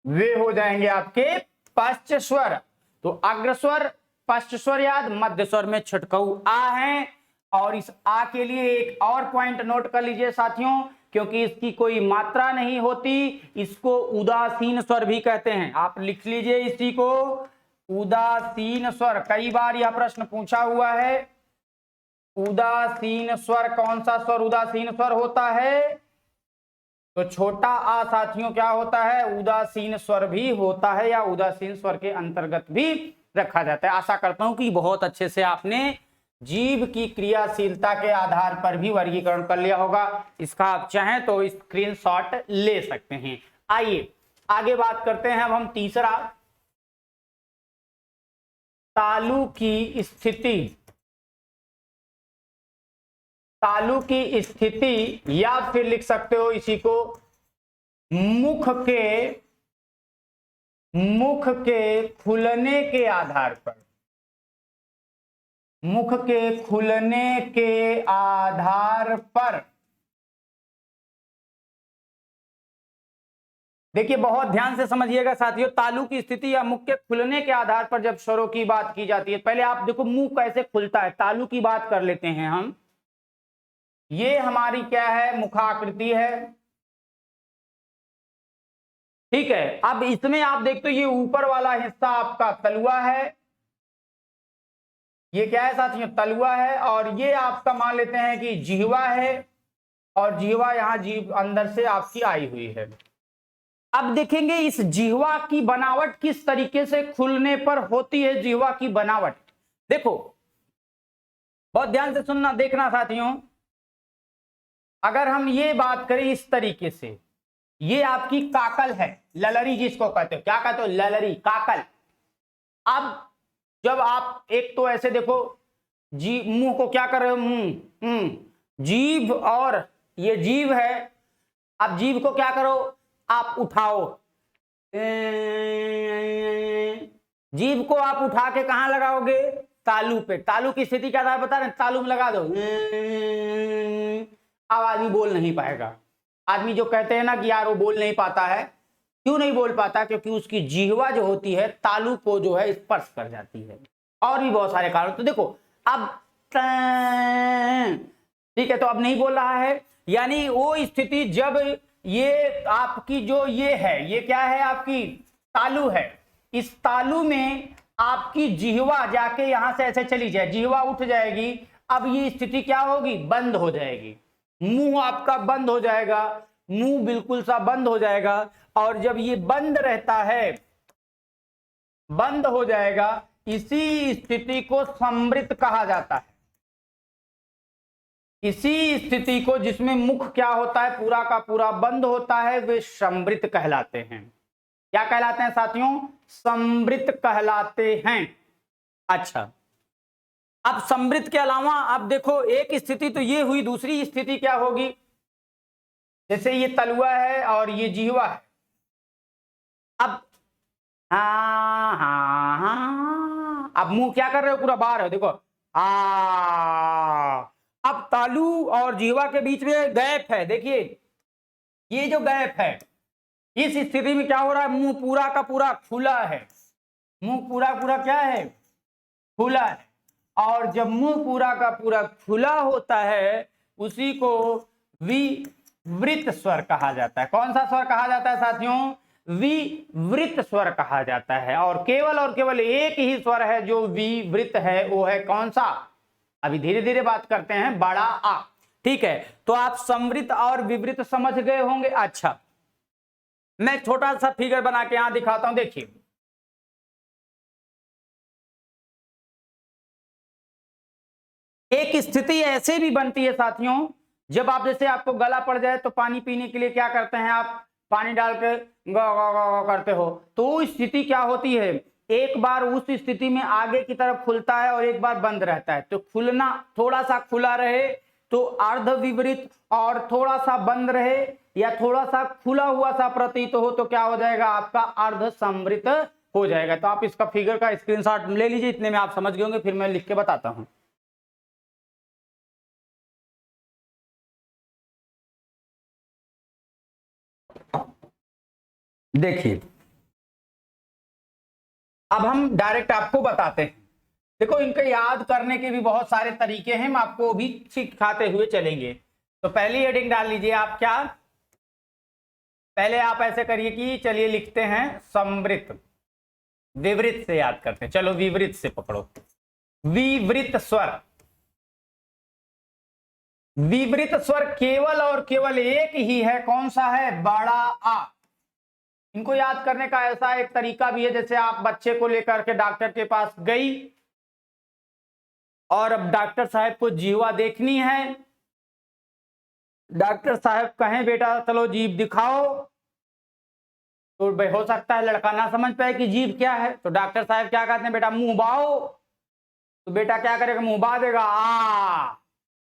वे हो जाएंगे आपके पश्च स्वर। तो अग्र स्वर, पश्च स्वर याद, मध्य स्वर में छटकऊ आ है। और इस आ के लिए एक और पॉइंट नोट कर लीजिए साथियों, क्योंकि इसकी कोई मात्रा नहीं होती, इसको उदासीन स्वर भी कहते हैं। आप लिख लीजिए इसी को, उदासीन स्वर। कई बार यह प्रश्न पूछा हुआ है, उदासीन स्वर, कौन सा स्वर उदासीन स्वर होता है, तो छोटा आ साथियों क्या होता है, उदासीन स्वर भी होता है, या उदासीन स्वर के अंतर्गत भी रखा जाता है। आशा करता हूं कि बहुत अच्छे से आपने जीव की क्रियाशीलता के आधार पर भी वर्गीकरण कर लिया होगा। इसका आप चाहें तो स्क्रीनशॉट ले सकते हैं। आइए आगे बात करते हैं। अब हम तीसरा तालु की स्थिति, तालु की स्थिति, या फिर लिख सकते हो इसी को मुख के खुलने के आधार पर, मुख के खुलने के आधार पर। देखिए बहुत ध्यान से समझिएगा साथियों, तालु की स्थिति या मुख के खुलने के आधार पर जब स्वरों की बात की जाती है, पहले आप देखो मुंह कैसे खुलता है। तालु की बात कर लेते हैं हम। ये हमारी क्या है, मुखाकृति है, ठीक है। अब इसमें आप देखते हो ये ऊपर वाला हिस्सा आपका तलुआ है, ये क्या है साथियों, तलुआ है। और ये आपका मान लेते हैं कि जिह्वा है, और जिह्वा यहां जीभ अंदर से आपकी आई हुई है। अब देखेंगे इस जिह्वा की बनावट किस तरीके से खुलने पर होती है। जिह्वा की बनावट देखो, बहुत ध्यान से सुनना देखना साथियों। अगर हम ये बात करें इस तरीके से, ये आपकी काकल है, ललरी जिसको कहते हो, क्या कहते हो, ललरी, काकल। अब जब आप एक तो ऐसे देखो, जी मुंह को क्या कर रहे हो, जीभ, और ये जीभ है। अब जीभ को क्या करो, आप उठाओ, जीभ को आप उठा के कहां लगाओगे, तालु पे। तालु की स्थिति क्या बता रहे हैं, तालु में लगा दो, अब आदमी बोल नहीं पाएगा। आदमी जो कहते हैं ना कि यार वो बोल नहीं पाता है, क्यों नहीं बोल पाता, क्योंकि उसकी जिह्वा जो होती है तालु को जो है स्पर्श कर जाती है, और भी बहुत सारे कारण। तो देखो अब ठीक है, तो अब नहीं बोल रहा है, यानी वो स्थिति जब ये आपकी जो ये है, ये क्या है, आपकी तालु है। इस तालु में आपकी जिह्वा जाके यहां से ऐसे चली जाए, जिह्वा उठ जाएगी। अब ये स्थिति क्या होगी, बंद हो जाएगी, मुंह आपका बंद हो जाएगा, मुंह बिल्कुल सा बंद हो जाएगा। और जब ये बंद रहता है, बंद हो जाएगा, इसी स्थिति को संवृत कहा जाता है। इसी स्थिति को, जिसमें मुख क्या होता है, पूरा का पूरा बंद होता है, वे संवृत कहलाते हैं। क्या कहलाते हैं साथियों, संवृत कहलाते हैं। अच्छा, अब संवृत के अलावा अब देखो एक स्थिति तो ये हुई, दूसरी स्थिति क्या होगी, जैसे ये तलुआ है और ये जिह्वा है। अब हाँ हाँ हाँ, अब मुंह क्या कर रहे हो, पूरा बाहर है, देखो अब तालु और जिह्वा के बीच में गैप है, देखिए ये जो गैप है, इस स्थिति में क्या हो रहा है, मुंह पूरा का पूरा खुला है, मुंह पूरा पूरा क्या है, खुला है। और जब मुंह पूरा का पूरा खुला होता है, उसी को विवृत स्वर कहा जाता है। कौन सा स्वर कहा जाता है साथियों, विवृत स्वर कहा जाता है। और केवल एक ही स्वर है जो विवृत है, वो है कौन सा, अभी धीरे धीरे बात करते हैं, बड़ा आ, ठीक है। तो आप संवृत और विवृत समझ गए होंगे। अच्छा, मैं छोटा सा फिगर बना के यहां दिखाता हूं, देखिए एक स्थिति ऐसे भी बनती है साथियों, जब आप जैसे आपको गला पड़ जाए तो पानी पीने के लिए क्या करते हैं, आप पानी डाल के करते हो, तो स्थिति क्या होती है, एक बार उस स्थिति में आगे की तरफ खुलता है और एक बार बंद रहता है। तो खुलना, थोड़ा सा खुला रहे तो अर्ध विवरित, और थोड़ा सा बंद रहे या थोड़ा सा खुला हुआ सा प्रतीत हो तो क्या हो जाएगा, आपका अर्ध संवृत हो जाएगा। तो आप इसका फिगर का स्क्रीनशॉट ले लीजिए, इतने में आप समझ गए होंगे, फिर मैं लिख के बताता हूं। देखिए अब हम डायरेक्ट आपको बताते हैं। देखो इनके याद करने के भी बहुत सारे तरीके हैं, हम आपको भी सिखाते हुए चलेंगे। तो पहली हेडिंग डाल लीजिए आप, क्या, पहले आप ऐसे करिए कि चलिए लिखते हैं संवृत, विवृत से याद करते हैं। चलो विवृत से पकड़ो, विवृत स्वर। विवृत स्वर केवल और केवल एक ही है, कौन सा है, बड़ा आ। इनको याद करने का ऐसा एक तरीका भी है, जैसे आप बच्चे को लेकर के डॉक्टर के पास गई और अब डॉक्टर साहब को जीवा देखनी है, डॉक्टर साहब कहें बेटा चलो जीभ दिखाओ, तो भाई हो सकता है लड़का ना समझ पाए कि जीभ क्या है, तो डॉक्टर साहब क्या कहते हैं, बेटा मुंह बाओ, तो बेटा क्या करेगा, मुंह बा देगा।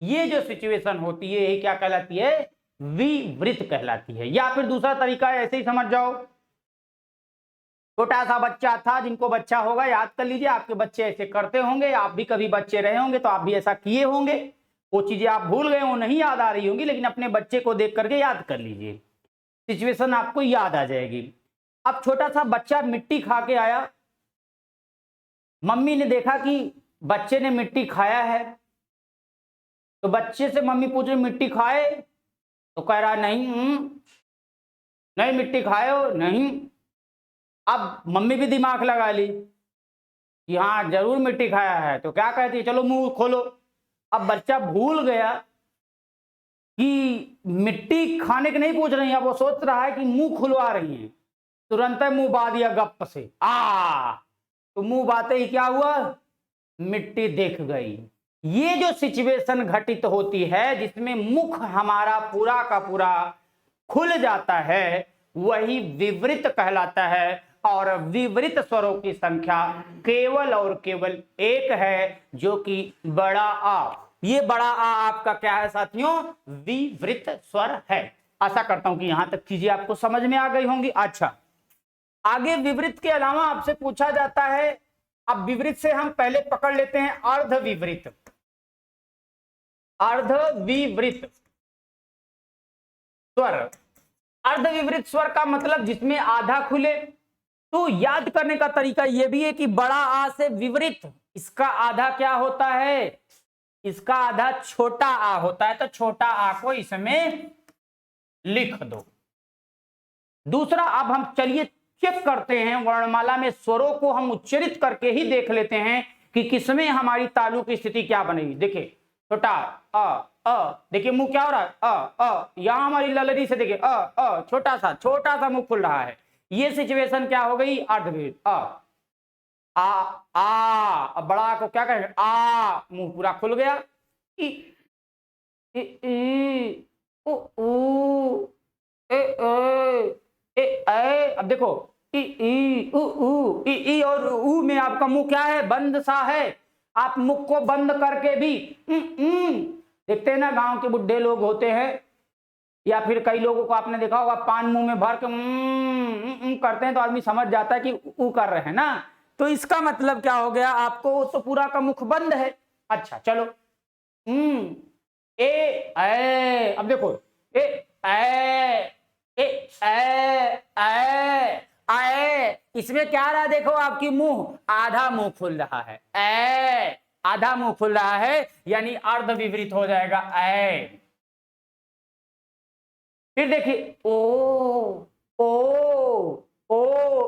ये जो सिचुएशन होती है ये क्या कहलाती है, विवृत कहलाती है। या फिर दूसरा तरीका है, ऐसे ही समझ जाओ, छोटा सा बच्चा था, जिनको बच्चा होगा याद कर लीजिए, आपके बच्चे ऐसे करते होंगे, आप भी कभी बच्चे रहे होंगे तो आप भी ऐसा किए होंगे, वो चीजें आप भूल गए, वो नहीं याद आ रही होंगी, लेकिन अपने बच्चे को देख करके याद कर लीजिए, सिचुएशन आपको याद आ जाएगी। अब छोटा सा बच्चा मिट्टी खा के आया, मम्मी ने देखा कि बच्चे ने मिट्टी खाया है, तो बच्चे से मम्मी पूछ रही मिट्टी खाए, तो कह रहा नहीं, नहीं मिट्टी खाए हो नहीं। अब मम्मी भी दिमाग लगा ली कि हाँ जरूर मिट्टी खाया है, तो क्या कहती है, चलो मुंह खोलो। अब बच्चा भूल गया कि मिट्टी खाने के नहीं पूछ रही है, अब वो सोच रहा है कि मुंह खुलवा रही है, तुरंत मुंह बा दिया गप से, तो मुंह बाते ही क्या हुआ, मिट्टी दिख गई। ये जो सिचुएशन घटित होती है जिसमें मुख हमारा पूरा का पूरा खुल जाता है, वही विवृत कहलाता है। और विवृत स्वरों की संख्या केवल और केवल एक है, जो कि बड़ा आ। ये बड़ा आ आपका क्या है साथियों, विवृत स्वर है। आशा करता हूं कि यहां तक चीजें आपको समझ में आ गई होंगी। अच्छा, आगे विवृत के अलावा आपसे पूछा जाता है, अब विवृत से हम पहले पकड़ लेते हैं अर्धविवृत। अर्धविवृत स्वर, अर्धविवृत स्वर का मतलब जिसमें आधा खुले। तो याद करने का तरीका यह भी है कि बड़ा आ से विवृत, इसका आधा क्या होता है, इसका आधा छोटा आ होता है, तो छोटा आ को इसमें लिख दो। दूसरा, अब हम चलिए चेक करते हैं, वर्णमाला में स्वरों को हम उच्चरित करके ही देख लेते हैं कि किसमें हमारी तालु की स्थिति क्या बनेगी। देखिए छोटा अ, देखिए मुंह क्या हो रहा है, यहां हमारी ललरी से देखिए छोटा सा मुंह खुल रहा है, ये सिचुएशन क्या हो गई, अर्धविवृत। अब बड़ा को क्या कहेंगे, मुंह पूरा खुल गया। ई ई ई उ ऊ ए ए, अब देखो ई ई उ ऊ ई और ऊ में आपका मुंह क्या है, बंद सा है। आप मुख को बंद करके भी देखते हैं ना, गांव के बुढ़े लोग होते हैं, या फिर कई लोगों को आपने देखा होगा पान मुंह में भर के करते हैं, तो आदमी समझ जाता है कि ऊ कर रहे हैं ना। तो इसका मतलब क्या हो गया, आपको तो पूरा का मुख बंद है। अच्छा चलो, अब देखो इसमें क्या रहा, देखो आपकी मुंह आधा मुंह खुल रहा है, आधा मुंह खुल रहा है, यानी अर्ध विवृत हो जाएगा फिर देखिए ओ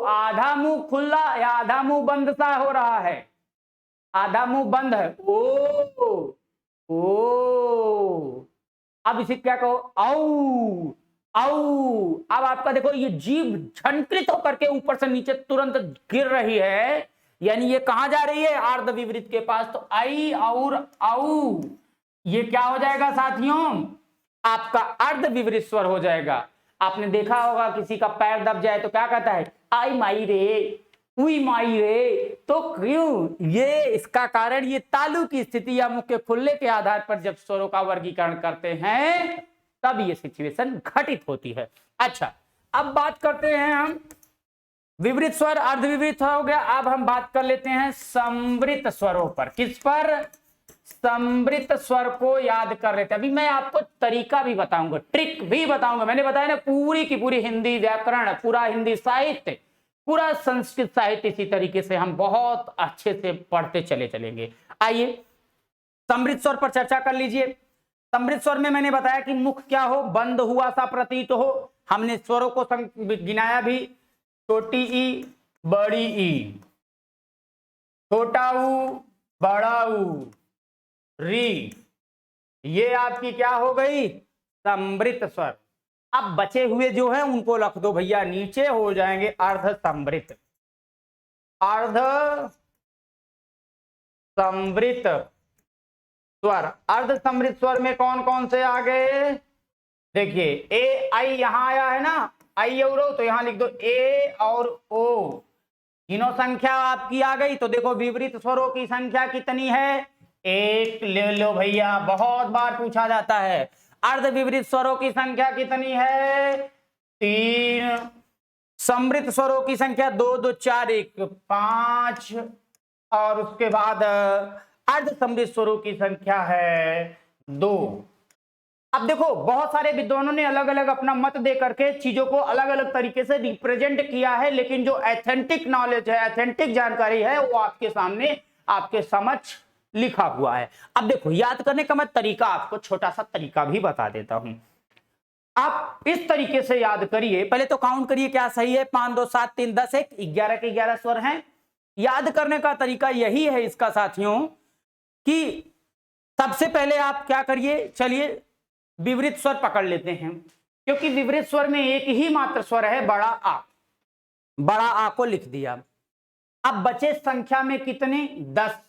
आधा मुंह खुला या आधा मुंह बंद सा हो रहा है, आधा मुंह बंद है, ओ अब इसे क्या कहो, औ। अब आपका देखो ये जीभ झंकृत होकर के ऊपर से नीचे तुरंत गिर रही है, यानी ये कहां जा रही है, अर्ध विवृत के पास। तो आई और औ ये क्या हो जाएगा साथियों, आपका अर्ध विवृत स्वर हो जाएगा। आपने देखा होगा किसी का पैर दब जाए तो क्या कहता है, आई माई रे, उई माई रे। तो क्यों, ये इसका कारण ये तालु की स्थिति या मुख के खुलने के आधार पर जब स्वरों का वर्गीकरण करते हैं तब ये सिचुएशन घटित होती है। अच्छा, अब बात करते हैं हम विवृत स्वर, अर्धविवृत हो गया। अब हम बात कर लेते हैं संवृत स्वरों पर। किस पर, संवृत स्वर को याद कर लेते हैं। अभी मैं आपको तरीका भी बताऊंगा, ट्रिक भी बताऊंगा। मैंने बताया ना, पूरी की पूरी हिंदी व्याकरण, पूरा हिंदी साहित्य, पूरा संस्कृत साहित्य इसी तरीके से हम बहुत अच्छे से पढ़ते चलेंगे। आइए संवृत स्वर पर चर्चा कर लीजिए। संवृत स्वर में मैंने बताया कि मुख क्या हो, बंद हुआ सा प्रतीत हो। हमने स्वरों को गिनाया भी, छोटी ई, बड़ी ई, छोटा ऊ, बड़ा ऊ, री, ये आपकी क्या हो गई, संवृत स्वर। अब बचे हुए जो है उनको रख दो भैया नीचे, हो जाएंगे अर्ध संवृत। अर्ध संवृत स्वर, अर्ध संवृत स्वर में कौन कौन से आ गए, देखिए ए आई यहां आया है ना, आई और ओ, तो यहां लिख दो ए और ओ। तीनों संख्या आपकी आ गई। तो देखो विपरीत स्वरों की संख्या कितनी है? एक। ले लो भैया, बहुत बार पूछा जाता है। अर्ध विपरीत स्वरों की संख्या कितनी है? 3। समृद्ध स्वरों की संख्या 2 2 4 1 5। और उसके बाद अर्ध समृद्ध स्वरों की संख्या है 2। अब देखो बहुत सारे विद्वानों ने अलग अलग अपना मत दे करके चीजों को अलग अलग तरीके से रिप्रेजेंट किया है, लेकिन जो एथेंटिक नॉलेज है, एथेंटिक जानकारी है, वो आपके सामने, आपके समक्ष लिखा हुआ है। अब देखो याद करने का मैं तरीका, आपको छोटा सा तरीका भी बता देता हूं। आप इस तरीके से याद करिए, पहले तो काउंट करिए क्या सही है। 5 2 7 3 10 1 11 के 11 स्वर हैं। याद करने का तरीका यही है इसका साथियों कि सबसे पहले आप क्या करिए, चलिए विपरीत स्वर पकड़ लेते हैं, क्योंकि विपरीत स्वर में एक ही मात्र स्वर है, बड़ा आ। बड़ा आ को लिख दिया। अब बचे संख्या में कितने? 10।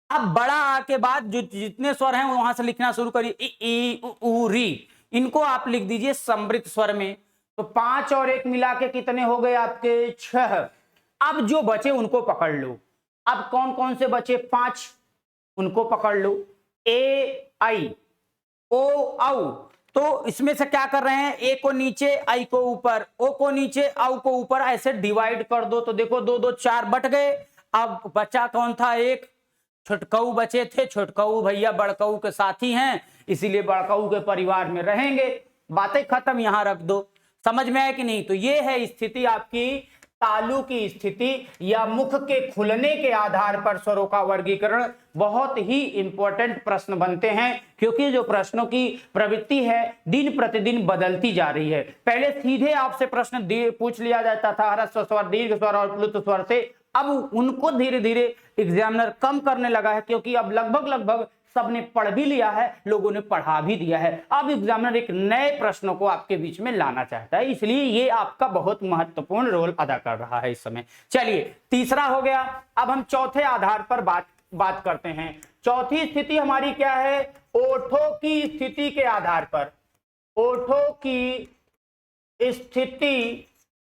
अब बड़ा आ के बाद जो जितने स्वर हैं वहां से लिखना शुरू करिए। इ ई उ ऊ री, इनको आप लिख दीजिए समृद्ध स्वर में। तो 5 और 1 मिला के कितने हो गए आपके? 6। अब जो बचे उनको पकड़ लो। अब कौन कौन से बचे? 5, उनको पकड़ लो। ए आई ओ औ। तो इसमें से क्या कर रहे हैं? ए को नीचे, आई को ऊपर, ओ को नीचे, औ को ऊपर, ऐसे डिवाइड कर दो। तो देखो 2 2 4 बट गए। अब बचा कौन था? 1। छोटकऊ बचे थे। छोटकऊ भैया बड़कऊ के साथी हैं, इसीलिए बड़कऊ के परिवार में रहेंगे। बातें खत्म, यहां रख दो। समझ में आया कि नहीं? तो ये है स्थिति आपकी तालु की स्थिति या मुख के खुलने के आधार पर स्वरों का वर्गीकरण। बहुत ही इंपॉर्टेंट प्रश्न बनते हैं, क्योंकि जो प्रश्नों की प्रवृत्ति है दिन प्रतिदिन बदलती जा रही है। पहले सीधे आपसे प्रश्न पूछ लिया जाता था ह्रस्व स्वर, दीर्घ स्वर और प्लुत स्वर से। अब उनको धीरे धीरे एग्जामिनर कम करने लगा है, क्योंकि अब लगभग सबने पढ़ भी लिया है, लोगों ने पढ़ा भी दिया है। अब एग्जामिनर एक नए प्रश्नों को आपके बीच में लाना चाहता है, इसलिए ये आपका बहुत महत्वपूर्ण रोल अदा कर रहा है इस समय। चलिए तीसरा हो गया। अब हम चौथे आधार पर बात करते हैं। चौथी स्थिति हमारी क्या है? ओठों की स्थिति के आधार पर। ओठों की स्थिति,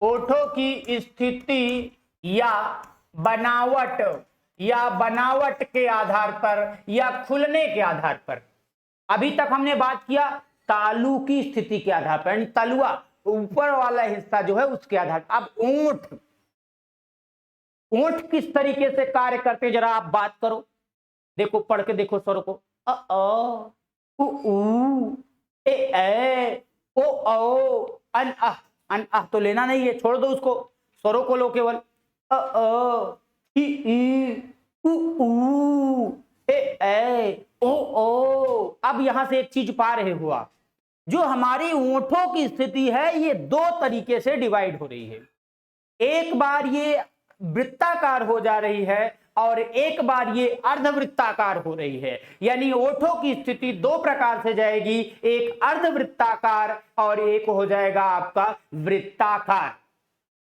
ओठों की स्थिति या बनावट के आधार पर या खुलने के आधार पर। अभी तक हमने बात किया तालु की स्थिति के आधार पर, तलुआ ऊपर वाला हिस्सा जो है उसके आधार पर। अब ऊंट किस तरीके से कार्य करते, जरा आप बात करो। देखो पढ़ के देखो स्वरों को। अ उ ऊ ए ओ औ अन अह तो लेना नहीं है, छोड़ दो उसको, स्वरों को लो केवल। अ ई उ ऊ ए ओ ओ। अब यहां से एक चीज पा रहे हो आप, जो हमारी ऊंठों की स्थिति है ये 2 तरीके से डिवाइड हो रही है। एक बार ये वृत्ताकार हो जा रही है और एक बार ये अर्धवृत्ताकार हो रही है। यानी ओठों की स्थिति 2 प्रकार से जाएगी, एक अर्धवृत्ताकार और एक हो जाएगा आपका वृत्ताकार।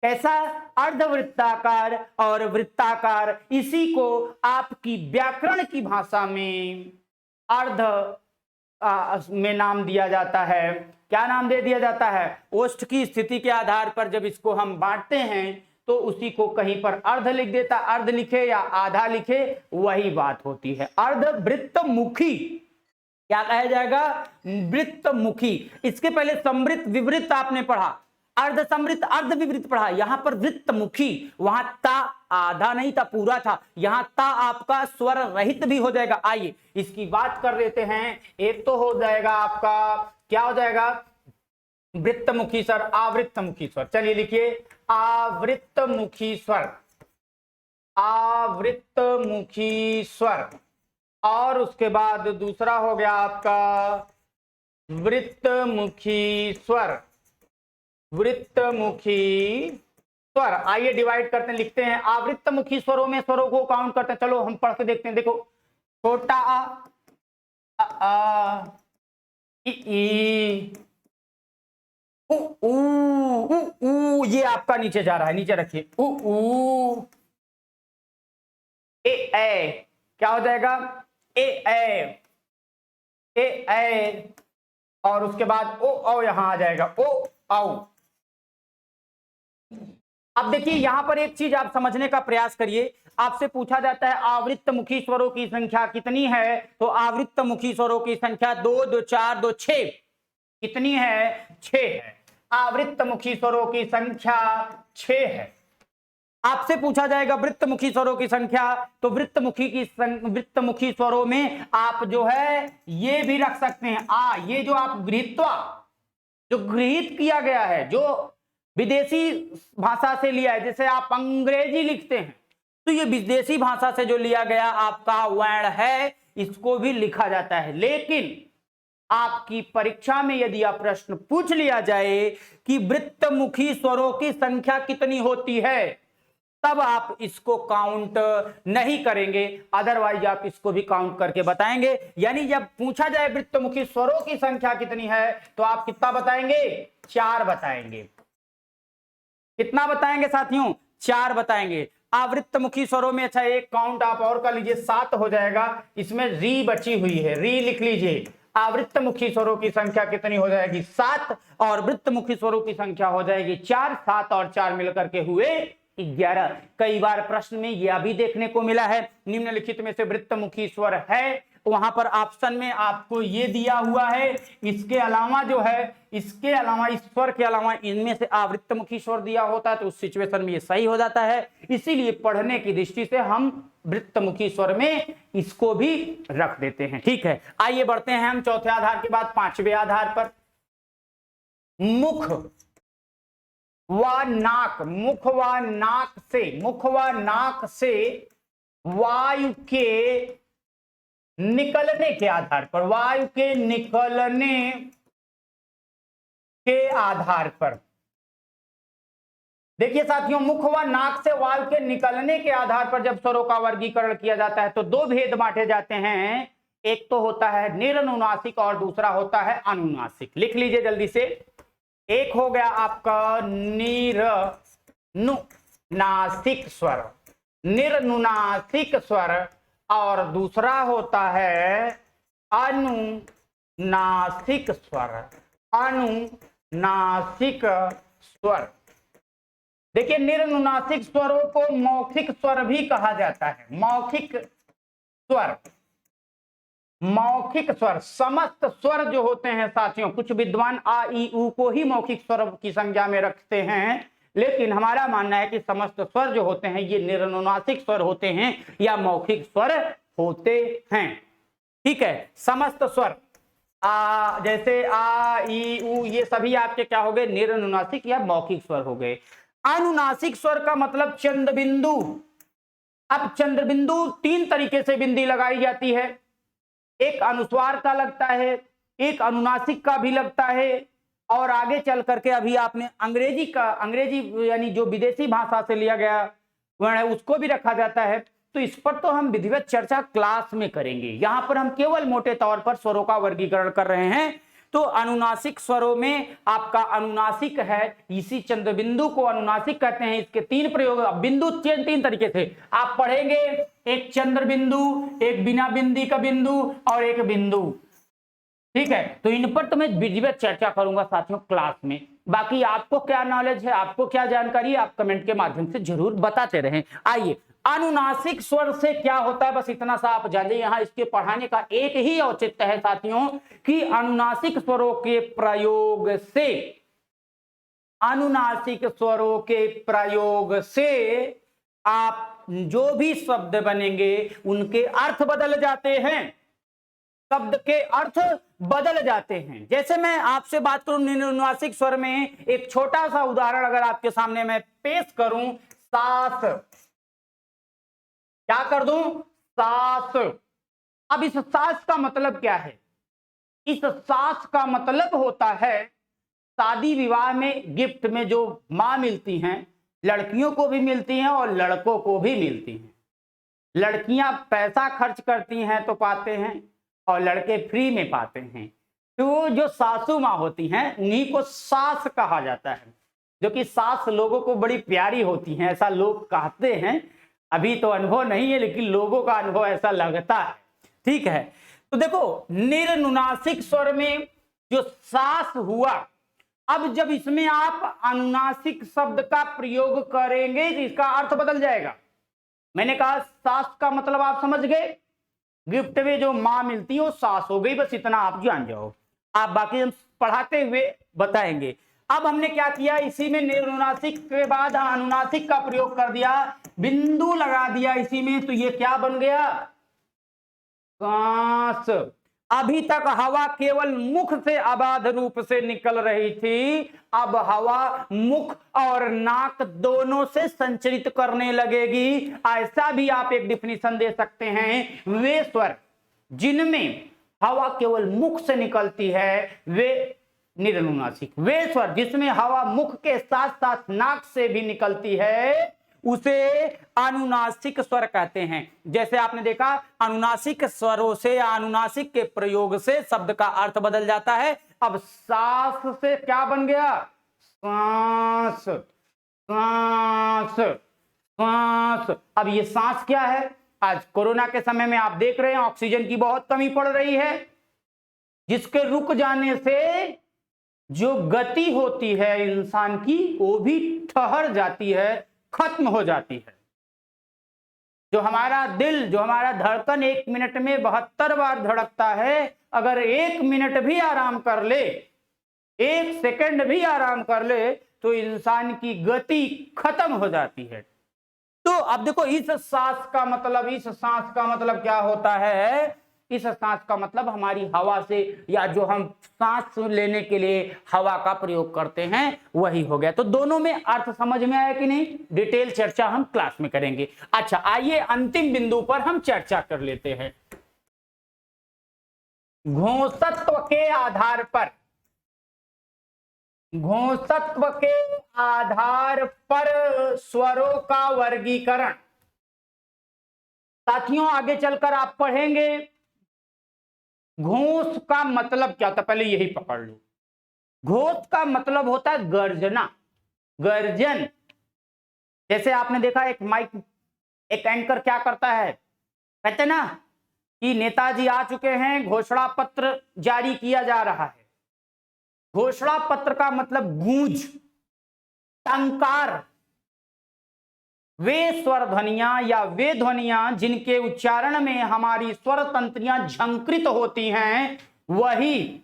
ऐसा अर्धवृत्ताकार और वृत्ताकार, इसी को आपकी व्याकरण की भाषा में अर्ध में नाम दिया जाता है। क्या नाम दे दिया जाता है? ओष्ठ की स्थिति के आधार पर जब इसको हम बांटते हैं तो उसी को कहीं पर अर्ध लिख देता, अर्ध लिखे या आधा लिखे, वही बात होती है अर्धवृत्तमुखी। क्या कहा जाएगा? वृत्तमुखी। इसके पहले समृद्ध विवृत आपने पढ़ा, अर्ध समृद्ध अर्ध विवृत पढ़ा। यहां पर वृत्तमुखी, वहां ता आधा नहीं था, पूरा था। यहां ता आपका स्वर रहित भी हो जाएगा। आइए इसकी बात कर लेते हैं। एक तो हो जाएगा आपका, क्या हो जाएगा? वृत्तमुखी स्वर, आवृत्तमुखी स्वर। चलिए लिखिए आवृत्तमुखी स्वर, आवृत्तमुखी स्वर। और उसके बाद दूसरा हो गया आपका वृत्तमुखी स्वर, वृत्तमुखी स्वर। आइए डिवाइड करते हैं, लिखते हैं आवृत्तमुखी स्वरों में स्वरों को काउंट करते हैं। चलो हम पढ़ के देखते हैं। देखो छोटा आ ई उ ऊ, ये आपका नीचे जा रहा है, नीचे रखिए। उ ऊ ए क्या हो जाएगा? ए और उसके बाद ओ औ यहां आ जाएगा, ओ औ। अब देखिए यहां पर एक चीज आप समझने का प्रयास करिए। आपसे पूछा जाता है आवृत्त मुखी स्वरों की संख्या कितनी है, तो आवृत्त मुखी स्वरों की संख्या 2 2 4 2 6 कितनी है, 6 है। आवृत्त मुखी स्वरों की संख्या 6 है। आपसे पूछा जाएगा वृत्तमुखी स्वरों की संख्या, तो वृत्तमुखी स्वरों में आप जो है ये भी रख सकते हैं ये जो आप गृहीत्वा जो गृहित किया गया है, जो विदेशी भाषा से लिया है, जैसे आप अंग्रेजी लिखते हैं तो ये विदेशी भाषा से जो लिया गया आपका वर्ण है, इसको भी लिखा जाता है। लेकिन आपकी परीक्षा में यदि आप प्रश्न पूछ लिया जाए कि वृत्तमुखी स्वरों की संख्या कितनी होती है, तब आप इसको काउंट नहीं करेंगे, अदरवाइज आप इसको भी काउंट करके बताएंगे। यानी जब पूछा जाए वृत्तमुखी स्वरों की संख्या कितनी है, तो आप कितना बताएंगे, 4 बताएंगे। कितना बताएंगे साथियों, 4 बताएंगे। आवृत्तमुखी स्वरों में अच्छा एक काउंट आप और कर लीजिए, 7 हो जाएगा। इसमें री बची हुई है, री लिख लीजिए। आवृत्तमुखी स्वरों की संख्या कितनी हो जाएगी, 7, और वृत्तमुखी स्वरों की संख्या हो जाएगी 4। 7 और 4 मिलकर के हुए 11। कई बार प्रश्न में यह भी देखने को मिला है, निम्नलिखित में से वृत्तमुखी स्वर है, वहां पर ऑप्शन में आपको ये दिया हुआ है, इसके अलावा जो है, इसके अलावा इस स्वर के अलावा इनमें से आवृत्तमुखी स्वर दिया होता है, तो उस सिचुएशन में ये सही हो जाता है। इसीलिए पढ़ने की दृष्टि से हम वृत्तमुखी स्वर में इसको भी रख देते हैं। ठीक है, आइए बढ़ते हैं हम चौथे आधार के बाद पांचवें आधार पर। मुख व नाक, मुख व नाक से वायु के निकलने के आधार पर, वायु के निकलने के आधार पर, देखिए साथियों, मुख व नाक से वायु के निकलने के आधार पर जब स्वरों का वर्गीकरण किया जाता है तो 2 भेद बांटे जाते हैं। एक तो होता है निरनुनासिक और दूसरा होता है अनुनासिक। लिख लीजिए जल्दी से। एक हो गया आपका निरनुनासिक स्वर, निरनुनासिक स्वर, और दूसरा होता है अनुनासिक स्वर, अनुनासिक स्वर। देखिए निरनुनासिक स्वरों को मौखिक स्वर भी कहा जाता है। मौखिक स्वर, मौखिक स्वर, समस्त स्वर जो होते हैं साथियों, कुछ विद्वान आ ई उ को ही मौखिक स्वर की संज्ञा में रखते हैं, लेकिन हमारा मानना है कि समस्त स्वर जो होते हैं ये निरनुनासिक स्वर होते हैं या मौखिक स्वर होते हैं। ठीक है, समस्त स्वर जैसे आ ई उ ये सभी आपके क्या हो गए, निरनुनासिक या मौखिक स्वर हो गए। अनुनासिक स्वर का मतलब चंद्रबिंदु। अब चंद्रबिंदु 3 तरीके से बिंदी लगाई जाती है, एक अनुस्वार का लगता है, एक अनुनासिक का भी लगता है, और आगे चल करके अभी आपने अंग्रेजी यानी जो विदेशी भाषा से लिया गया वर्ण है उसको भी रखा जाता है। तो इस पर तो हम विधिवत चर्चा क्लास में करेंगे, यहां पर हम केवल मोटे तौर पर स्वरों का वर्गीकरण कर रहे हैं। तो अनुनासिक स्वरों में आपका अनुनासिक है, इसी चंद्रबिंदु को अनुनासिक कहते हैं। इसके 3 प्रयोग, बिंदु 3 तरीके से आप पढ़ेंगे, एक चंद्रबिंदु, एक बिना बिंदी का बिंदु और एक बिंदु। ठीक है, तो इन पर तो मैं विधिवत चर्चा करूंगा साथियों क्लास में। बाकी आपको क्या नॉलेज है, आपको क्या जानकारी है, आप कमेंट के माध्यम से जरूर बताते रहें। आइए, अनुनासिक स्वर से क्या होता है, बस इतना सा आप जानिए। यहां इसके पढ़ाने का एक ही औचित्य है साथियों कि अनुनासिक स्वरों के प्रयोग से, अनुनासिक स्वरों के प्रयोग से आप जो भी शब्द बनेंगे उनके अर्थ बदल जाते हैं, शब्द के अर्थ बदल जाते हैं। जैसे मैं आपसे बात करूं निरनुनासिक स्वर में, एक छोटा सा उदाहरण अगर आपके सामने मैं पेश करूं, सास, क्या कर दूं, सास। अब इस सास का मतलब क्या है, इस सास का मतलब होता है शादी विवाह में गिफ्ट में जो मां मिलती हैं, लड़कियों को भी मिलती हैं और लड़कों को भी मिलती हैं। लड़कियां पैसा खर्च करती हैं तो पाते हैं और लड़के फ्री में पाते हैं। तो जो सासू माँ होती हैं उन्हीं को सास कहा जाता है, जो कि सास लोगों को बड़ी प्यारी होती हैं, ऐसा लोग कहते हैं। अभी तो अनुभव नहीं है लेकिन लोगों का अनुभव ऐसा लगता है। ठीक है, तो देखो निरनुनासिक स्वर में जो सास हुआ अब जब इसमें आप अनुनासिक शब्द का प्रयोग करेंगे तो इसका अर्थ बदल जाएगा। मैंने कहा सास का मतलब आप समझ गए, गिफ्ट में जो मां मिलती है वो सास हो गई, बस इतना आप जान जाओ, आप बाकी हम पढ़ाते हुए बताएंगे। अब हमने क्या किया, इसी में निरनुनासिक के बाद अनुनासिक का प्रयोग कर दिया, बिंदु लगा दिया इसी में, तो ये क्या बन गया, सांस। अभी तक हवा केवल मुख से अबाध रूप से निकल रही थी, अब हवा मुख और नाक दोनों से संचरित करने लगेगी। ऐसा भी आप एक डिफिनेशन दे सकते हैं, वे स्वर जिनमें हवा केवल मुख से निकलती है वे निरनुनासिक, वे स्वर जिसमें हवा मुख के साथ साथ नाक से भी निकलती है उसे अनुनासिक स्वर कहते हैं। जैसे आपने देखा अनुनासिक स्वरों से या अनुनासिक के प्रयोग से शब्द का अर्थ बदल जाता है। अब सांस से क्या बन गया, सांस, सांस, सांस। अब ये सांस क्या है, आज कोरोना के समय में आप देख रहे हैं ऑक्सीजन की बहुत कमी पड़ रही है, जिसके रुक जाने से जो गति होती है इंसान की वो भी ठहर जाती है, खत्म हो जाती है। जो हमारा दिल, जो हमारा धड़कन 1 मिनट में 72 बार धड़कता है, अगर 1 मिनट भी आराम कर ले, 1 सेकंड भी आराम कर ले तो इंसान की गति खत्म हो जाती है। तो अब देखो इस सांस का मतलब, इस सांस का मतलब क्या होता है, इस सांस का मतलब हमारी हवा से या जो हम सांस लेने के लिए हवा का प्रयोग करते हैं वही हो गया। तो दोनों में अर्थ समझ में आया कि नहीं, डिटेल चर्चा हम क्लास में करेंगे। अच्छा आइए अंतिम बिंदु पर हम चर्चा कर लेते हैं। घोषत्व के आधार पर, घोषत्व के आधार पर स्वरों का वर्गीकरण। साथियों आगे चलकर आप पढ़ेंगे घोष का मतलब क्या होता है, पहले यही पकड़ लो। घोष का मतलब होता है गर्जना, गर्जन। जैसे आपने देखा एक माइक, एक एंकर क्या करता है, कहते ना कि नेताजी आ चुके हैं, घोषणा पत्र जारी किया जा रहा है। घोषणा पत्र का मतलब गूंज, टंकार। वे स्वर ध्वनियां या वे ध्वनियां जिनके उच्चारण में हमारी स्वर तंत्रियां झंकृत होती हैं वही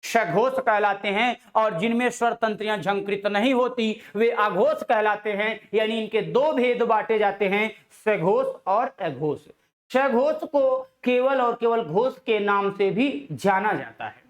सघोष कहलाते हैं, और जिनमें स्वर तंत्रियां झंकृत नहीं होती वे अघोष कहलाते हैं। यानी इनके 2 भेद बांटे जाते हैं, सघोष और अघोष। सघोष को केवल और केवल घोष के नाम से भी जाना जाता है।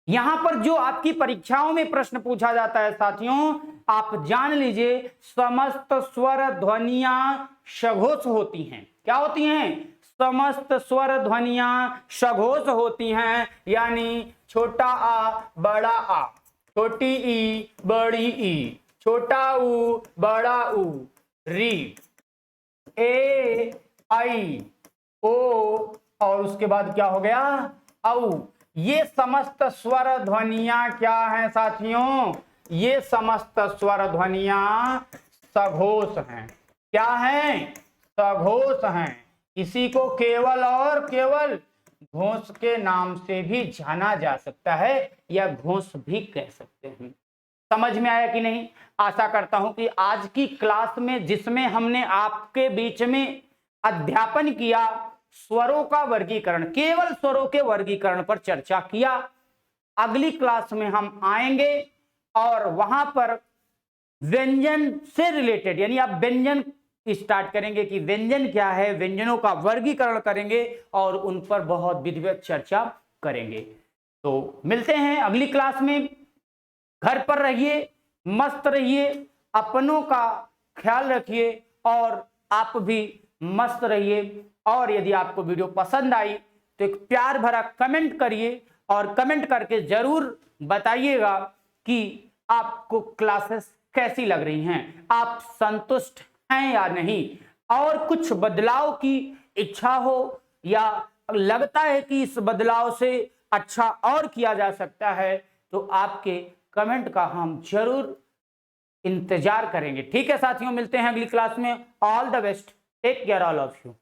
यहां पर जो आपकी परीक्षाओं में प्रश्न पूछा जाता है साथियों, आप जान लीजिए समस्त स्वर ध्वनियां सघोष होती हैं। क्या होती हैं, समस्त स्वर ध्वनियां सघोष होती हैं। यानी छोटा आ बड़ा आ, छोटी ई बड़ी ई, छोटा ऊ बड़ा ऊ, री, ए आई ओ, और उसके बाद क्या हो गया, औ। ये समस्त स्वर ध्वनियां क्या हैं साथियों, ये समस्त स्वर ध्वनियां सघोष हैं। क्या हैं, सघोष हैं। इसी को केवल और केवल घोष के नाम से भी जाना जा सकता है या घोष भी कह सकते हैं। समझ में आया कि नहीं। आशा करता हूं कि आज की क्लास में जिसमें हमने आपके बीच में अध्यापन किया, स्वरों का वर्गीकरण, केवल स्वरों के वर्गीकरण पर चर्चा किया, अगली क्लास में हम आएंगे और वहां पर व्यंजन से रिलेटेड, यानी आप व्यंजन स्टार्ट करेंगे कि व्यंजन क्या है, व्यंजनों का वर्गीकरण करेंगे और उन पर बहुत विधिवत चर्चा करेंगे। तो मिलते हैं अगली क्लास में। घर पर रहिए, मस्त रहिए, अपनों का ख्याल रखिए और आप भी मस्त रहिए। और यदि आपको वीडियो पसंद आई तो एक प्यार भरा कमेंट करिए और कमेंट करके जरूर बताइएगा कि आपको क्लासेस कैसी लग रही हैं, आप संतुष्ट हैं या नहीं, और कुछ बदलाव की इच्छा हो या लगता है कि इस बदलाव से अच्छा और किया जा सकता है तो आपके कमेंट का हम जरूर इंतजार करेंगे। ठीक है साथियों, मिलते हैं अगली क्लास में। All the best, take care all of you.